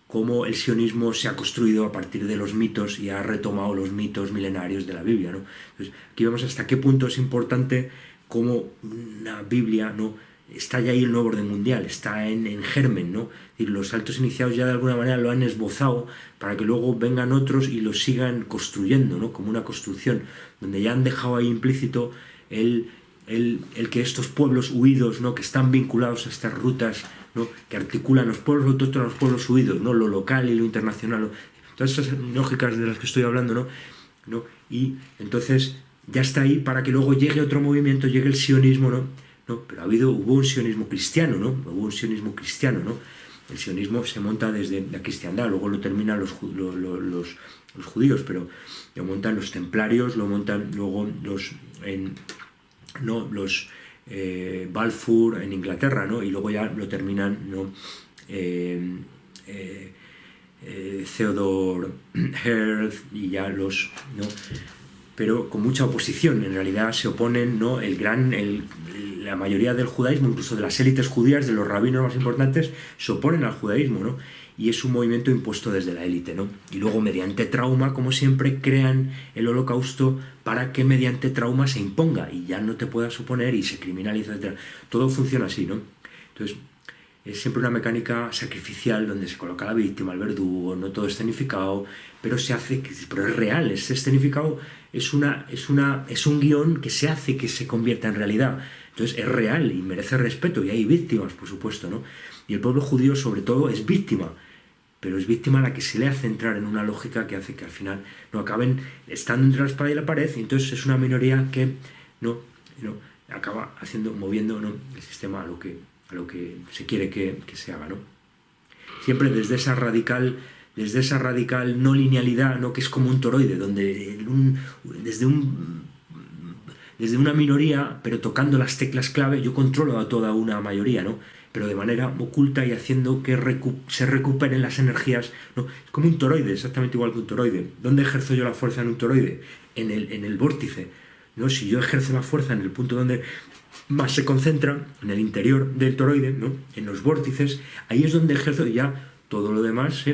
cómo el sionismo se ha construido a partir de los mitos y ha retomado los mitos milenarios de la Biblia, ¿no? Entonces, aquí vemos hasta qué punto es importante cómo una Biblia, ¿no? Está ya ahí el nuevo orden mundial, está en germen, ¿no? Es decir, los saltos iniciados ya de alguna manera lo han esbozado para que luego vengan otros y lo sigan construyendo, ¿no? Como una construcción, donde ya han dejado ahí implícito el que estos pueblos huidos, ¿no? Que están vinculados a estas rutas, ¿no? Que articulan los pueblos autóctonos a los pueblos huidos, ¿no? Lo local y lo internacional, ¿no? Todas esas lógicas de las que estoy hablando, ¿no? Y entonces ya está ahí para que luego llegue otro movimiento, llegue el sionismo, ¿no? Pero hubo un sionismo cristiano, ¿no? Hubo un sionismo cristiano, ¿no? El sionismo se monta desde la cristiandad, luego lo terminan los judíos, pero lo montan los templarios, lo montan luego los Balfour en Inglaterra, ¿no? Y luego ya lo terminan, ¿no? Theodore Herz y ya los, ¿no? Pero con mucha oposición, en realidad se oponen, ¿no? La mayoría del judaísmo, incluso de las élites judías, de los rabinos más importantes, se oponen al judaísmo, ¿no? Y es un movimiento impuesto desde la élite, ¿no? Y luego, mediante trauma, como siempre, crean el holocausto para que mediante trauma se imponga y ya no te puedas oponer y se criminaliza, etc. Todo funciona así, ¿no? Entonces, es siempre una mecánica sacrificial donde se coloca a la víctima, al verdugo, no todo escenificado, pero se hace, pero es real, es escenificado, es un guión que se hace que se convierta en realidad. Entonces es real y merece respeto, y hay víctimas, por supuesto, ¿no? Y el pueblo judío, sobre todo, es víctima. pero es víctima la que se le hace entrar en una lógica que hace que al final no acaben estando entre la espada y la pared, y entonces es una minoría que no acaba moviendo, ¿no?, el sistema a lo que se quiere que se haga, ¿no? Siempre desde esa radical no linealidad, ¿no?, que es como un toroide, donde desde una minoría, pero tocando las teclas clave, yo controlo a toda una mayoría, ¿no?, pero de manera oculta y haciendo que se recuperen las energías, ¿no? Es como un toroide, exactamente igual que un toroide. ¿Dónde ejerzo yo la fuerza en un toroide? En el vórtice, ¿no? Si yo ejerzo la fuerza en el punto donde más se concentra, en el interior del toroide, ¿no?, en los vórtices, ahí es donde ejerzo ya todo lo demás,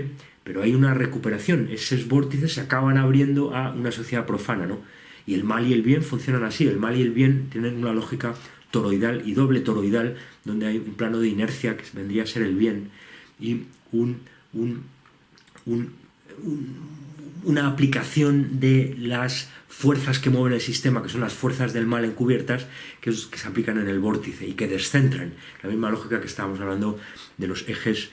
pero hay una recuperación. Esos vórtices se acaban abriendo a una sociedad profana, ¿no? Y el mal y el bien funcionan así. El mal y el bien tienen una lógica toroidal y doble toroidal, donde hay un plano de inercia que vendría a ser el bien y una aplicación de las fuerzas que mueven el sistema, que son las fuerzas del mal encubiertas, que se aplican en el vórtice y que descentran. La misma lógica que estábamos hablando de los ejes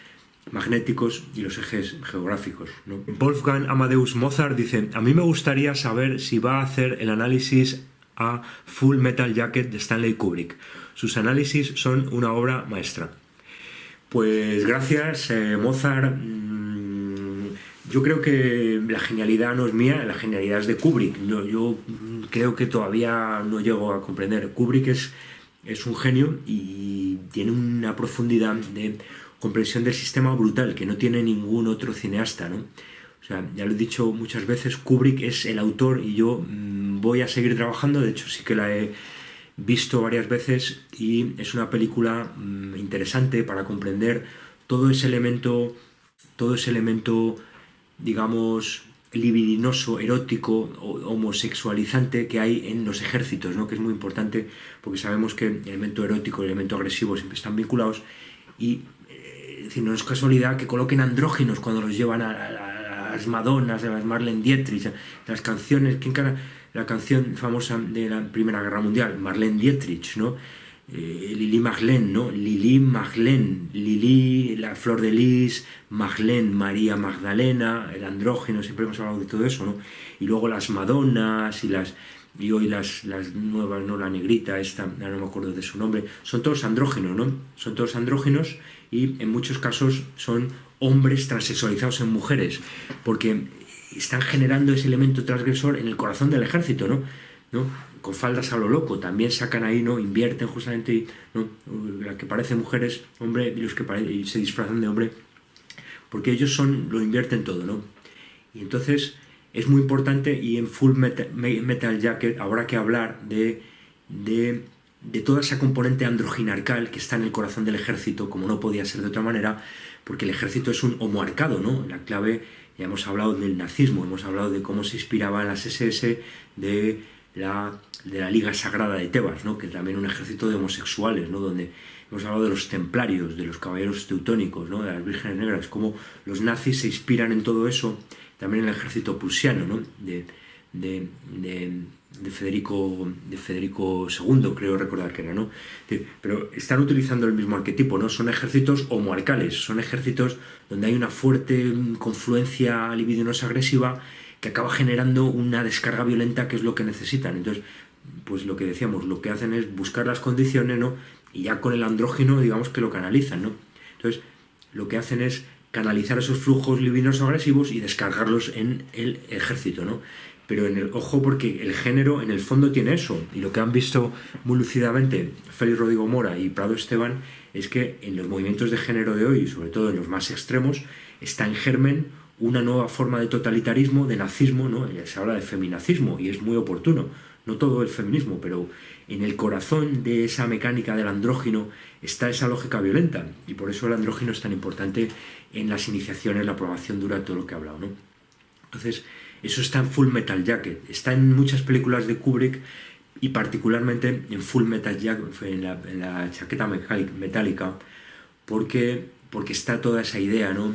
magnéticos y los ejes geográficos, ¿no? Wolfgang Amadeus Mozart dice: a mí me gustaría saber si va a hacer el análisis a Full Metal Jacket de Stanley Kubrick. Sus análisis son una obra maestra. Pues gracias, Mozart. Yo creo que la genialidad no es mía, la genialidad es de Kubrick. Yo creo que todavía no llego a comprender. Kubrick es un genio y tiene una profundidad de comprensión del sistema brutal que no tiene ningún otro cineasta, ¿no? O sea, ya lo he dicho muchas veces, Kubrick es el autor y yo voy a seguir trabajando. De hecho, sí que la he visto varias veces y es una película interesante para comprender todo ese elemento, digamos, libidinoso, erótico, homosexualizante que hay en los ejércitos, ¿no?, que es muy importante porque sabemos que el elemento erótico y el elemento agresivo siempre están vinculados y es decir, no es casualidad que coloquen andróginos cuando los llevan a las Madonas, a las Marlene Dietrich, las canciones. ¿Quién canta la canción famosa de la Primera Guerra Mundial? Marlene Dietrich, ¿no? Lili Marlene, ¿no? Lili Marlene, Lili, la flor de lis, Marlene, María Magdalena, el andrógeno, siempre hemos hablado de todo eso, ¿no? Y luego las Madonas y hoy las nuevas, ¿no? La negrita, esta, no me acuerdo de su nombre, son todos andrógenos, ¿no? Son todos andrógenos y en muchos casos son hombres transexualizados en mujeres, porque están generando ese elemento transgresor en el corazón del ejército, ¿no? Con faldas a lo loco, también sacan ahí, ¿no? Invierten justamente, ¿no? La que parece mujer es hombre y los que se disfrazan de hombre, porque ellos lo invierten todo, ¿no? Y entonces es muy importante, y en Full Metal Jacket habrá que hablar de toda esa componente androginarcal que está en el corazón del ejército, como no podía ser de otra manera, porque el ejército es un homoarcado, ¿no? La clave, ya hemos hablado del nazismo, hemos hablado de cómo se inspiraban las SS de la Liga Sagrada de Tebas, ¿no?, que también un ejército de homosexuales, ¿no?, donde hemos hablado de los templarios, de los caballeros teutónicos, ¿no?, de las vírgenes negras, cómo los nazis se inspiran en todo eso, también en el ejército prusiano, ¿no?, de Federico II, creo recordar que era, ¿no? Pero están utilizando el mismo arquetipo, ¿no? Son ejércitos homoarcales, son ejércitos donde hay una fuerte confluencia libidinosa agresiva que acaba generando una descarga violenta, que es lo que necesitan. Entonces, pues lo que decíamos, lo que hacen es buscar las condiciones, ¿no? Y ya con el andrógeno, digamos que lo canalizan, ¿no? Entonces, lo que hacen es canalizar esos flujos libidinosos agresivos y descargarlos en el ejército, ¿no? Pero ojo, porque el género en el fondo tiene eso, y lo que han visto muy lúcidamente Félix Rodrigo Mora y Prado Esteban es que en los movimientos de género de hoy, y sobre todo en los más extremos, está en germen una nueva forma de totalitarismo, de nazismo, ¿no? Ya se habla de feminacismo y es muy oportuno, no todo el feminismo, pero en el corazón de esa mecánica del andrógino está esa lógica violenta, y por eso el andrógino es tan importante en las iniciaciones, la probación dura, todo lo que he hablado, ¿no? Entonces, eso está en Full Metal Jacket, está en muchas películas de Kubrick y particularmente en Full Metal Jacket, en la chaqueta metálica, porque está toda esa idea, ¿no?,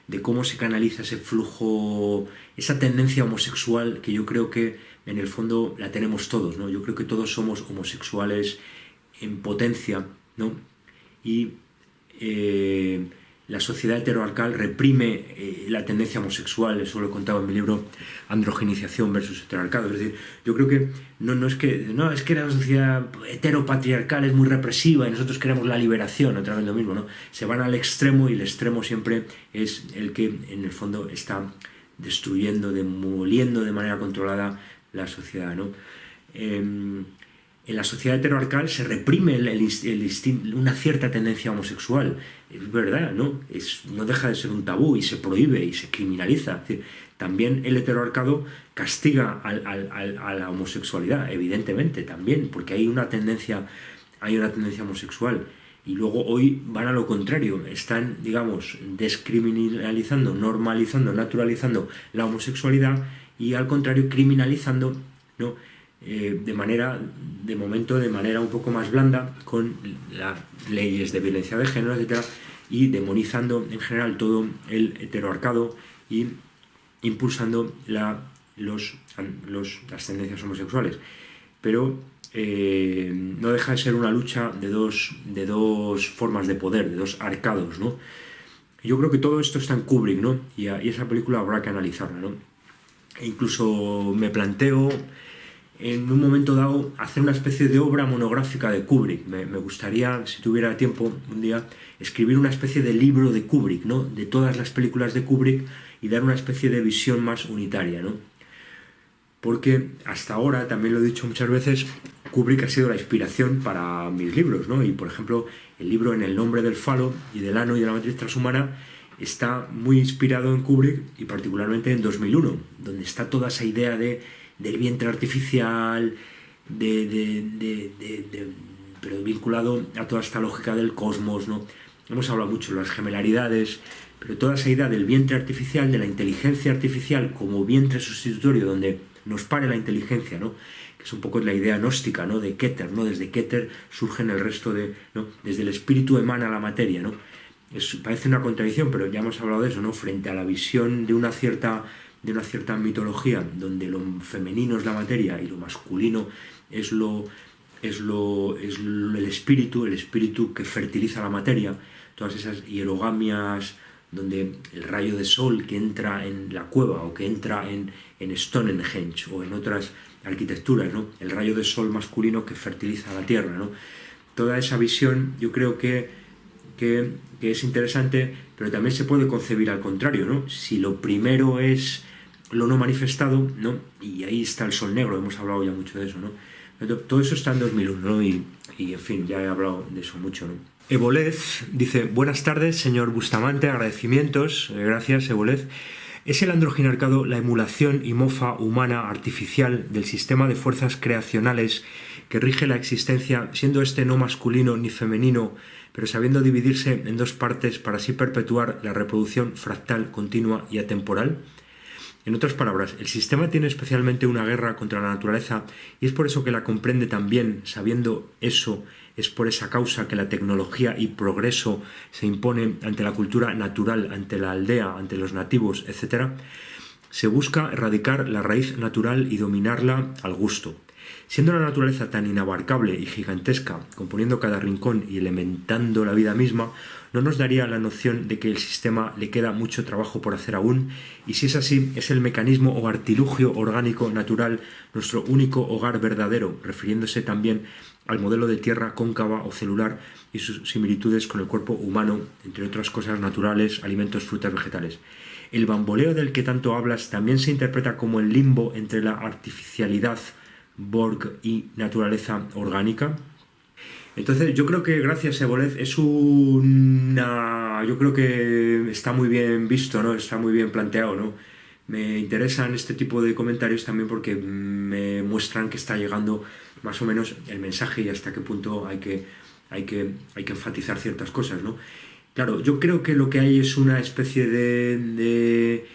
de cómo se canaliza ese flujo, esa tendencia homosexual que yo creo que en el fondo la tenemos todos, ¿no? Yo creo que todos somos homosexuales en potencia, ¿no? Y la sociedad heteroarcal reprime la tendencia homosexual. Eso lo he contado en mi libro Androgenización versus heteroarcado. Es decir, yo creo que no es que la sociedad heteropatriarcal es muy represiva y nosotros queremos la liberación, otra vez lo mismo, ¿no? Se van al extremo y el extremo siempre es el que en el fondo está destruyendo, demoliendo de manera controlada la sociedad, ¿no? En la sociedad heteroarcal se reprime una cierta tendencia homosexual. Es verdad, ¿no? No deja de ser un tabú y se prohíbe y se criminaliza. Es decir, también el heteroarcado castiga a la homosexualidad, evidentemente, también, porque hay una tendencia homosexual. Y luego hoy van a lo contrario, están, digamos, descriminalizando, normalizando, naturalizando la homosexualidad y al contrario criminalizando, ¿no? De momento de manera un poco más blanda, con las leyes de violencia de género, etcétera, y demonizando en general todo el heteroarcado y impulsando las tendencias homosexuales. Pero no deja de ser una lucha de dos formas de poder, de dos arcados, ¿no? Yo creo que todo esto está en Kubrick, ¿no? Y esa película habrá que analizarla, ¿no? E incluso me planteo en un momento dado hacer una especie de obra monográfica de Kubrick. Me gustaría, si tuviera tiempo un día, escribir una especie de libro de Kubrick, ¿no? De todas las películas de Kubrick y dar una especie de visión más unitaria, ¿no? Porque hasta ahora, también lo he dicho muchas veces, Kubrick ha sido la inspiración para mis libros, ¿no? Y por ejemplo, el libro En el nombre del falo y del ano y de la matriz transhumana está muy inspirado en Kubrick y particularmente en 2001, donde está toda esa idea del vientre artificial, pero vinculado a toda esta lógica del cosmos, ¿no? Hemos hablado mucho de las gemelaridades, pero toda esa idea del vientre artificial, de la inteligencia artificial como vientre sustitutorio donde nos pare la inteligencia, ¿no? Que es un poco la idea gnóstica, ¿no? De Keter, ¿no? Desde Keter surgen el resto ¿no? Desde el espíritu emana la materia, ¿no? Parece una contradicción, pero ya hemos hablado de eso, ¿no? Frente a la visión de una cierta mitología donde lo femenino es la materia y lo masculino es el espíritu que fertiliza la materia, todas esas hierogamias donde el rayo de sol que entra en la cueva o que entra en Stonehenge o en otras arquitecturas, ¿no? El rayo de sol masculino que fertiliza la tierra, ¿no? Toda esa visión yo creo que es interesante, pero también se puede concebir al contrario, ¿no? Si lo primero es lo no manifestado, ¿no? Y ahí está el sol negro, hemos hablado ya mucho de eso, ¿no? Todo eso está en 2001, ¿no? Y en fin, ya he hablado de eso mucho, ¿no? Ebolez dice: buenas tardes, señor Bustamante, agradecimientos, gracias, Ebolez. ¿Es el androginarcado la emulación y mofa humana artificial del sistema de fuerzas creacionales que rige la existencia, siendo este no masculino ni femenino, pero sabiendo dividirse en dos partes para así perpetuar la reproducción fractal, continua y atemporal? En otras palabras, el sistema tiene especialmente una guerra contra la naturaleza y es por eso que la comprende tan bien. Sabiendo eso, es por esa causa que la tecnología y progreso se imponen ante la cultura natural, ante la aldea, ante los nativos, etc. Se busca erradicar la raíz natural y dominarla al gusto. Siendo la naturaleza tan inabarcable y gigantesca, componiendo cada rincón y elementando la vida misma, no nos daría la noción de que el sistema le queda mucho trabajo por hacer aún, y si es así, es el mecanismo o artilugio orgánico natural nuestro único hogar verdadero, refiriéndose también al modelo de tierra cóncava o celular y sus similitudes con el cuerpo humano, entre otras cosas naturales, alimentos, frutas, vegetales. El bamboleo del que tanto hablas también se interpreta como el limbo entre la artificialidad Borg y naturaleza orgánica. Entonces yo creo que gracias, Ebolez, yo creo que está muy bien visto, ¿no? Está muy bien planteado, ¿no? Me interesan este tipo de comentarios también porque me muestran que está llegando más o menos el mensaje y hasta qué punto hay que enfatizar ciertas cosas, ¿no? Claro, yo creo que lo que hay es una especie de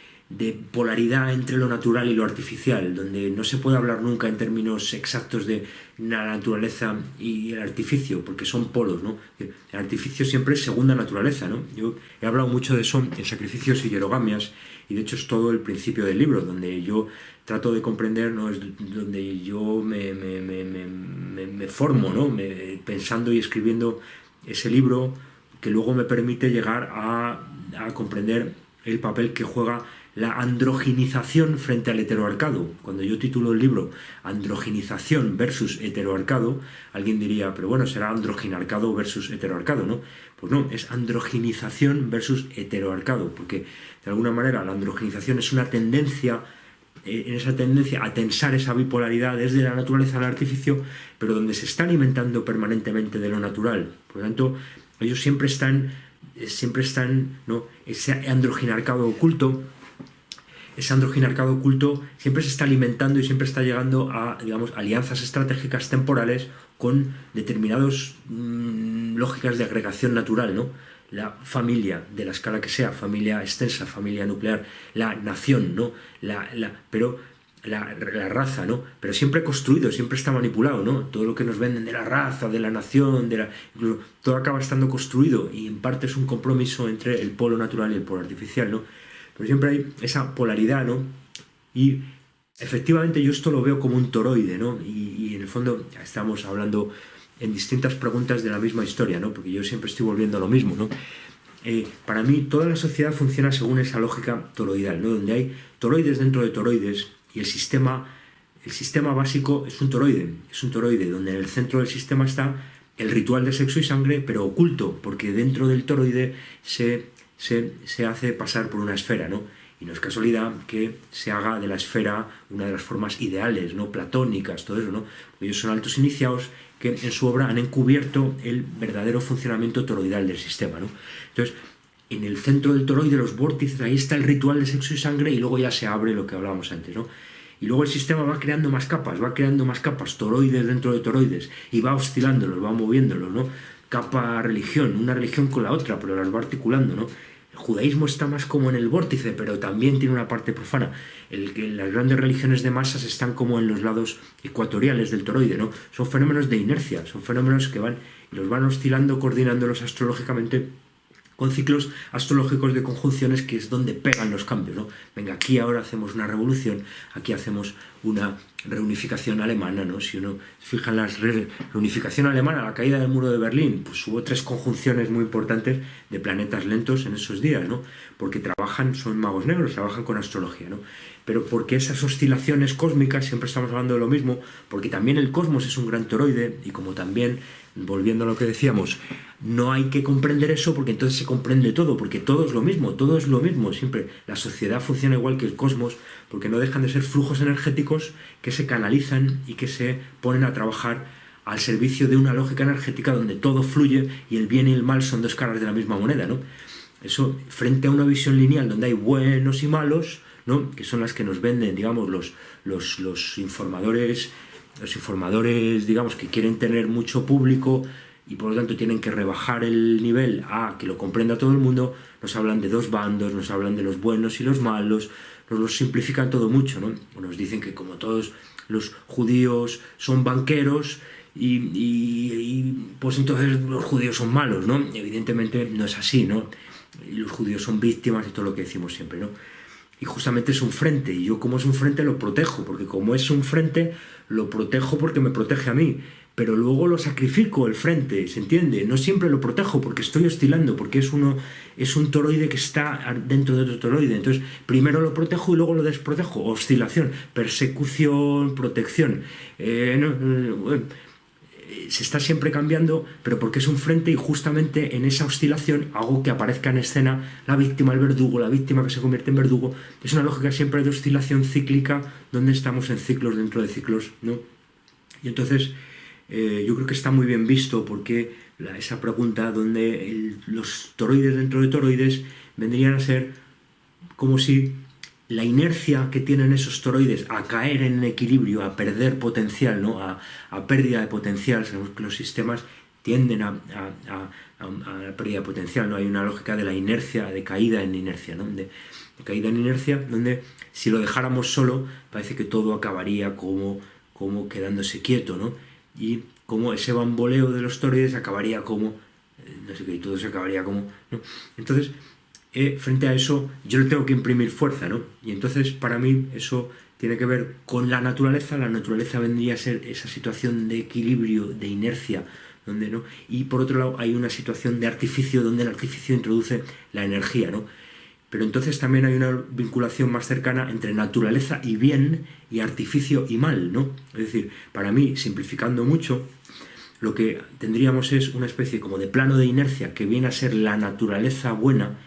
polaridad entre lo natural y lo artificial, donde no se puede hablar nunca en términos exactos de la naturaleza y el artificio, porque son polos, ¿no? El artificio siempre es segunda naturaleza, ¿no? Yo he hablado mucho de eso en Sacrificios y Hierogamias, y de hecho es todo el principio del libro, donde yo trato de comprender, ¿no? Es donde yo me formo, ¿no? Pensando y escribiendo ese libro que luego me permite llegar a comprender el papel que juega la androginización frente al heteroarcado. Cuando yo titulo el libro Androginización versus heteroarcado, alguien diría, pero bueno, será androginarcado versus heteroarcado, ¿no? Pues no, es androginización versus heteroarcado, porque de alguna manera la androginización es una tendencia, en esa tendencia a tensar esa bipolaridad desde la naturaleza al artificio, pero donde se está alimentando permanentemente de lo natural. Por lo tanto, ellos siempre están, ¿no? Ese androginarcado oculto siempre se está alimentando y siempre está llegando a, digamos, alianzas estratégicas temporales con determinadas lógicas de agregación natural, ¿no? La familia, de la escala que sea, familia extensa, familia nuclear, la nación, ¿no? Pero la raza, ¿no? Pero siempre construido, siempre está manipulado, ¿no? Todo lo que nos venden de la raza, de la nación, todo acaba estando construido y en parte es un compromiso entre el polo natural y el polo artificial, ¿no? Pero siempre hay esa polaridad, ¿no? Y efectivamente yo esto lo veo como un toroide, ¿no? Y en el fondo estamos hablando en distintas preguntas de la misma historia, ¿no? Porque yo siempre estoy volviendo a lo mismo, ¿no? Para mí toda la sociedad funciona según esa lógica toroidal, ¿no? Donde hay toroides dentro de toroides y el sistema básico es un toroide, donde en el centro del sistema está el ritual de sexo y sangre, pero oculto, porque dentro del toroide se hace pasar por una esfera, ¿no? Y no es casualidad que se haga de la esfera una de las formas ideales, ¿no? Platónicas, todo eso, ¿no? Ellos son altos iniciados que en su obra han encubierto el verdadero funcionamiento toroidal del sistema, ¿no? Entonces, en el centro del toroide, los vórtices, ahí está el ritual de sexo y sangre y luego ya se abre lo que hablábamos antes, ¿no? Y luego el sistema va creando más capas, toroides dentro de toroides, y va oscilándolos, va moviéndolos, ¿no? Capa religión, una religión con la otra, pero las va articulando, ¿no? El judaísmo está más como en el vórtice, pero también tiene una parte profana. Las grandes religiones de masas están como en los lados ecuatoriales del toroide, ¿no? Son fenómenos de inercia, son fenómenos que los van oscilando, coordinándolos astrológicamente con ciclos astrológicos de conjunciones, que es donde pegan los cambios, ¿no? Venga, aquí ahora hacemos una revolución, aquí hacemos una reunificación alemana, ¿no? Si uno se fija en la reunificación alemana, la caída del muro de Berlín, pues hubo 3 conjunciones muy importantes de planetas lentos en esos días, ¿no? Porque son magos negros, trabajan con astrología, ¿no? Pero porque esas oscilaciones cósmicas, siempre estamos hablando de lo mismo, porque también el cosmos es un gran toroide, y como también, volviendo a lo que decíamos, no hay que comprender eso porque entonces se comprende todo, porque todo es lo mismo, siempre. La sociedad funciona igual que el cosmos, porque no dejan de ser flujos energéticos que se canalizan y que se ponen a trabajar al servicio de una lógica energética donde todo fluye y el bien y el mal son 2 caras de la misma moneda, ¿no? Eso, frente a una visión lineal donde hay buenos y malos, ¿no? Que son las que nos venden, digamos, los informadores, digamos, que quieren tener mucho público y por lo tanto tienen que rebajar el nivel a que lo comprenda todo el mundo. Nos hablan de 2 bandos, nos hablan de los buenos y los malos, nos lo simplifican todo mucho, ¿no? Nos dicen que como todos los judíos son banqueros y pues entonces los judíos son malos, ¿no? Evidentemente no es así, ¿no? Y los judíos son víctimas y todo lo que decimos siempre, ¿no? Y justamente es un frente, y yo como es un frente lo protejo, porque como es un frente lo protejo porque me protege a mí, pero luego lo sacrifico el frente, ¿se entiende? No siempre lo protejo porque estoy oscilando, porque es un toroide que está dentro de otro toroide, entonces primero lo protejo y luego lo desprotejo, oscilación, persecución, protección, se está siempre cambiando, pero porque es un frente, y justamente en esa oscilación hago que aparezca en escena la víctima, el verdugo, la víctima que se convierte en verdugo. Es una lógica siempre de oscilación cíclica, donde estamos en ciclos dentro de ciclos, ¿no? Y entonces yo creo que está muy bien visto, porque esa pregunta donde los toroides dentro de toroides vendrían a ser como si la inercia que tienen esos toroides a caer en equilibrio, a perder potencial, ¿no? a pérdida de potencial. Sabemos que los sistemas tienden a pérdida de potencial, ¿no? Hay una lógica de la inercia, de caída en inercia, ¿no? de caída en inercia, donde si lo dejáramos solo, parece que todo acabaría como quedándose quieto, ¿no? Y como ese bamboleo de los toroides acabaría como, no sé qué, y todo se acabaría como, ¿no? Entonces, frente a eso yo le tengo que imprimir fuerza, ¿no? Y entonces para mí eso tiene que ver con la naturaleza. La naturaleza vendría a ser esa situación de equilibrio, de inercia, donde, ¿no? Y por otro lado hay una situación de artificio donde el artificio introduce la energía, ¿no? Pero entonces también hay una vinculación más cercana entre naturaleza y bien y artificio y mal, ¿no? Es decir, para mí, simplificando mucho, lo que tendríamos es una especie como de plano de inercia que viene a ser la naturaleza buena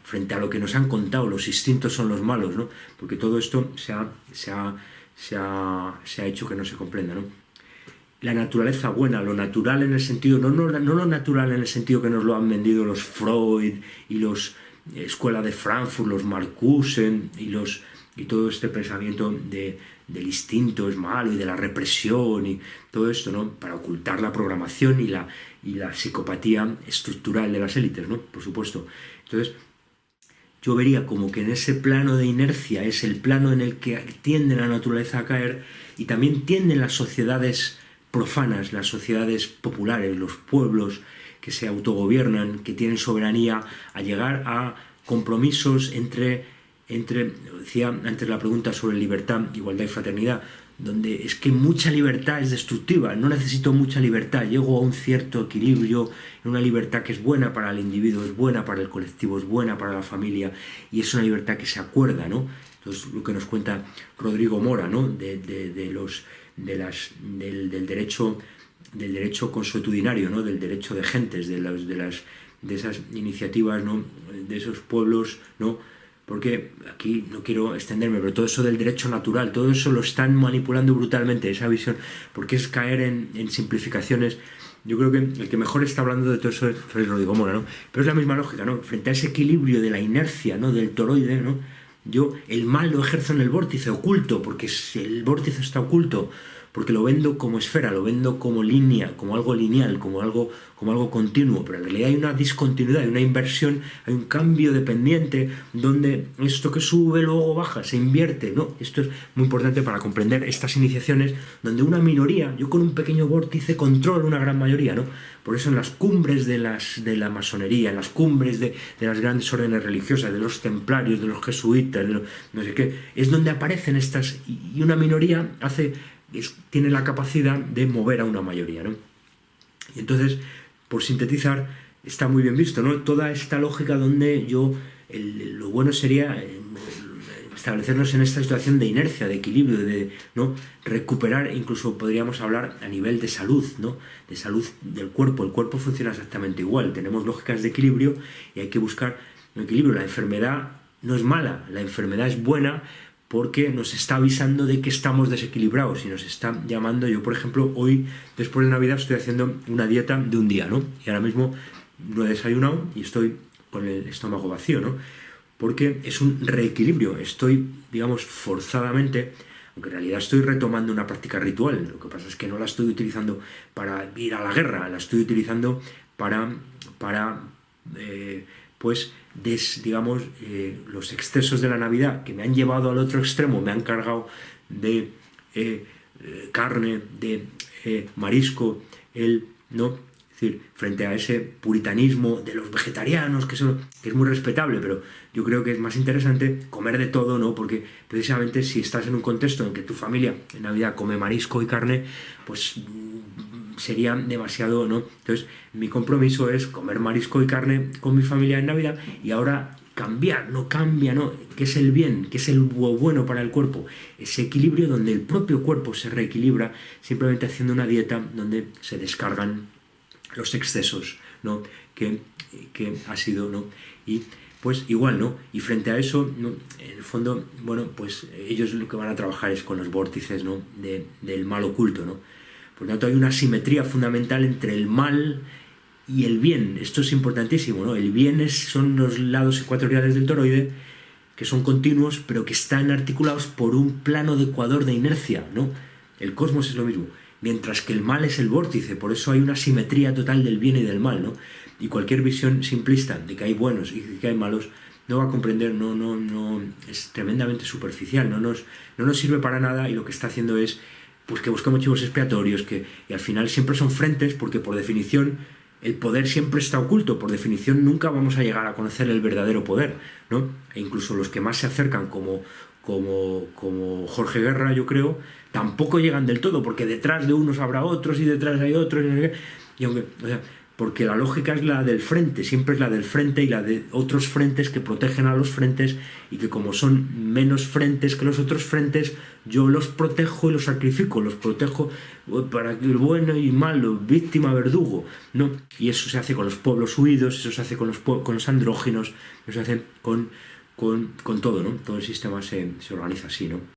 frente a lo que nos han contado, los instintos son los malos, ¿no? Porque todo esto se ha hecho que no se comprenda, ¿no? La naturaleza buena, lo natural en el sentido, no lo natural en el sentido que nos lo han vendido los Freud y los Escuela de Frankfurt, los Marcusen y todo este pensamiento del instinto es malo y de la represión y todo esto, ¿no? Para ocultar la programación y la psicopatía estructural de las élites, ¿no? Por supuesto. Entonces, yo vería como que en ese plano de inercia es el plano en el que tiende la naturaleza a caer y también tienden las sociedades profanas, las sociedades populares, los pueblos que se autogobiernan, que tienen soberanía, a llegar a compromisos decía antes la pregunta sobre libertad, igualdad y fraternidad, donde es que mucha libertad es destructiva, no necesito mucha libertad, llego a un cierto equilibrio, una libertad que es buena para el individuo, es buena para el colectivo, es buena para la familia, y es una libertad que se acuerda, ¿no? Entonces, lo que nos cuenta Rodrigo Mora, ¿no? Del derecho consuetudinario, ¿no? Del derecho de gentes, de esas iniciativas, ¿no? De esos pueblos, ¿no? Porque aquí no quiero extenderme, pero todo eso del derecho natural, todo eso lo están manipulando brutalmente, esa visión, porque es caer en simplificaciones. Yo creo que el que mejor está hablando de todo eso es Rodrigo Mora, ¿no? Pero es la misma lógica, ¿no? Frente a ese equilibrio de la inercia, ¿no? Del toroide, ¿no? Yo el mal lo ejerzo en el vórtice oculto, porque el vórtice está oculto, porque lo vendo como esfera, lo vendo como línea, como algo lineal, como algo continuo, pero en realidad hay una discontinuidad, hay una inversión, hay un cambio de pendiente, donde esto que sube luego baja, se invierte, ¿no? Esto es muy importante para comprender estas iniciaciones, donde una minoría, yo con un pequeño vórtice controlo una gran mayoría, ¿no? Por eso en las cumbres de la masonería, en las cumbres de las grandes órdenes religiosas, de los templarios, de los jesuitas, no sé qué, es donde aparecen estas, y una minoría tiene la capacidad de mover a una mayoría, ¿no? Y entonces, por sintetizar, está muy bien visto, ¿no? Toda esta lógica donde lo bueno sería establecernos en esta situación de inercia, de equilibrio, ¿no? Recuperar, incluso podríamos hablar a nivel de salud, ¿no? De salud del cuerpo. El cuerpo funciona exactamente igual, tenemos lógicas de equilibrio y hay que buscar un equilibrio. La enfermedad no es mala, la enfermedad es buena, porque nos está avisando de que estamos desequilibrados y nos está llamando. Yo, por ejemplo, hoy, después de Navidad, estoy haciendo una dieta de un día, ¿no? Y ahora mismo no he desayunado y estoy con el estómago vacío, ¿no? Porque es un reequilibrio. Estoy, digamos, forzadamente, aunque en realidad estoy retomando una práctica ritual. Lo que pasa es que no la estoy utilizando para ir a la guerra, la estoy utilizando para digamos, los excesos de la Navidad que me han llevado al otro extremo, me han cargado de carne, de marisco, ¿no? Es decir, frente a ese puritanismo de los vegetarianos, que es muy respetable, pero yo creo que es más interesante comer de todo, ¿no? Porque precisamente si estás en un contexto en que tu familia en Navidad come marisco y carne, pues sería demasiado, ¿no? Entonces, mi compromiso es comer marisco y carne con mi familia en Navidad y ahora cambiar, no cambia, ¿no? ¿Qué es el bien? ¿Qué es el bueno para el cuerpo? Ese equilibrio donde el propio cuerpo se reequilibra simplemente haciendo una dieta donde se descargan los excesos, ¿no? Que ha sido, ¿no? Y pues igual, ¿no? Y frente a eso, ¿no? En el fondo, bueno, pues ellos lo que van a trabajar es con los vórtices, ¿no? Del mal oculto, ¿no? Por lo tanto, hay una simetría fundamental entre el mal y el bien. Esto es importantísimo, ¿no? El bien son los lados ecuatoriales del toroide, que son continuos, pero que están articulados por un plano de ecuador de inercia, ¿no? El cosmos es lo mismo. Mientras que el mal es el vórtice, por eso hay una simetría total del bien y del mal, ¿no? Y cualquier visión simplista de que hay buenos y de que hay malos no va a comprender, no es tremendamente superficial, no nos sirve para nada, y lo que está haciendo es pues que buscamos chivos expiatorios, y al final siempre son frentes, porque por definición el poder siempre está oculto, por definición nunca vamos a llegar a conocer el verdadero poder, ¿no? E incluso los que más se acercan como como Jorge Guerra, yo creo, tampoco llegan del todo, porque detrás de unos habrá otros y detrás hay otros, y aunque, o sea, porque la lógica es la del frente, siempre es la del frente y la de otros frentes que protegen a los frentes, y que como son menos frentes que los otros frentes, yo los protejo y los sacrifico, los protejo para que el bueno y malo, víctima, verdugo, ¿no? Y eso se hace con los pueblos huidos, eso se hace con los andróginos, eso se hace con todo, ¿no? Todo el sistema se organiza así, ¿no?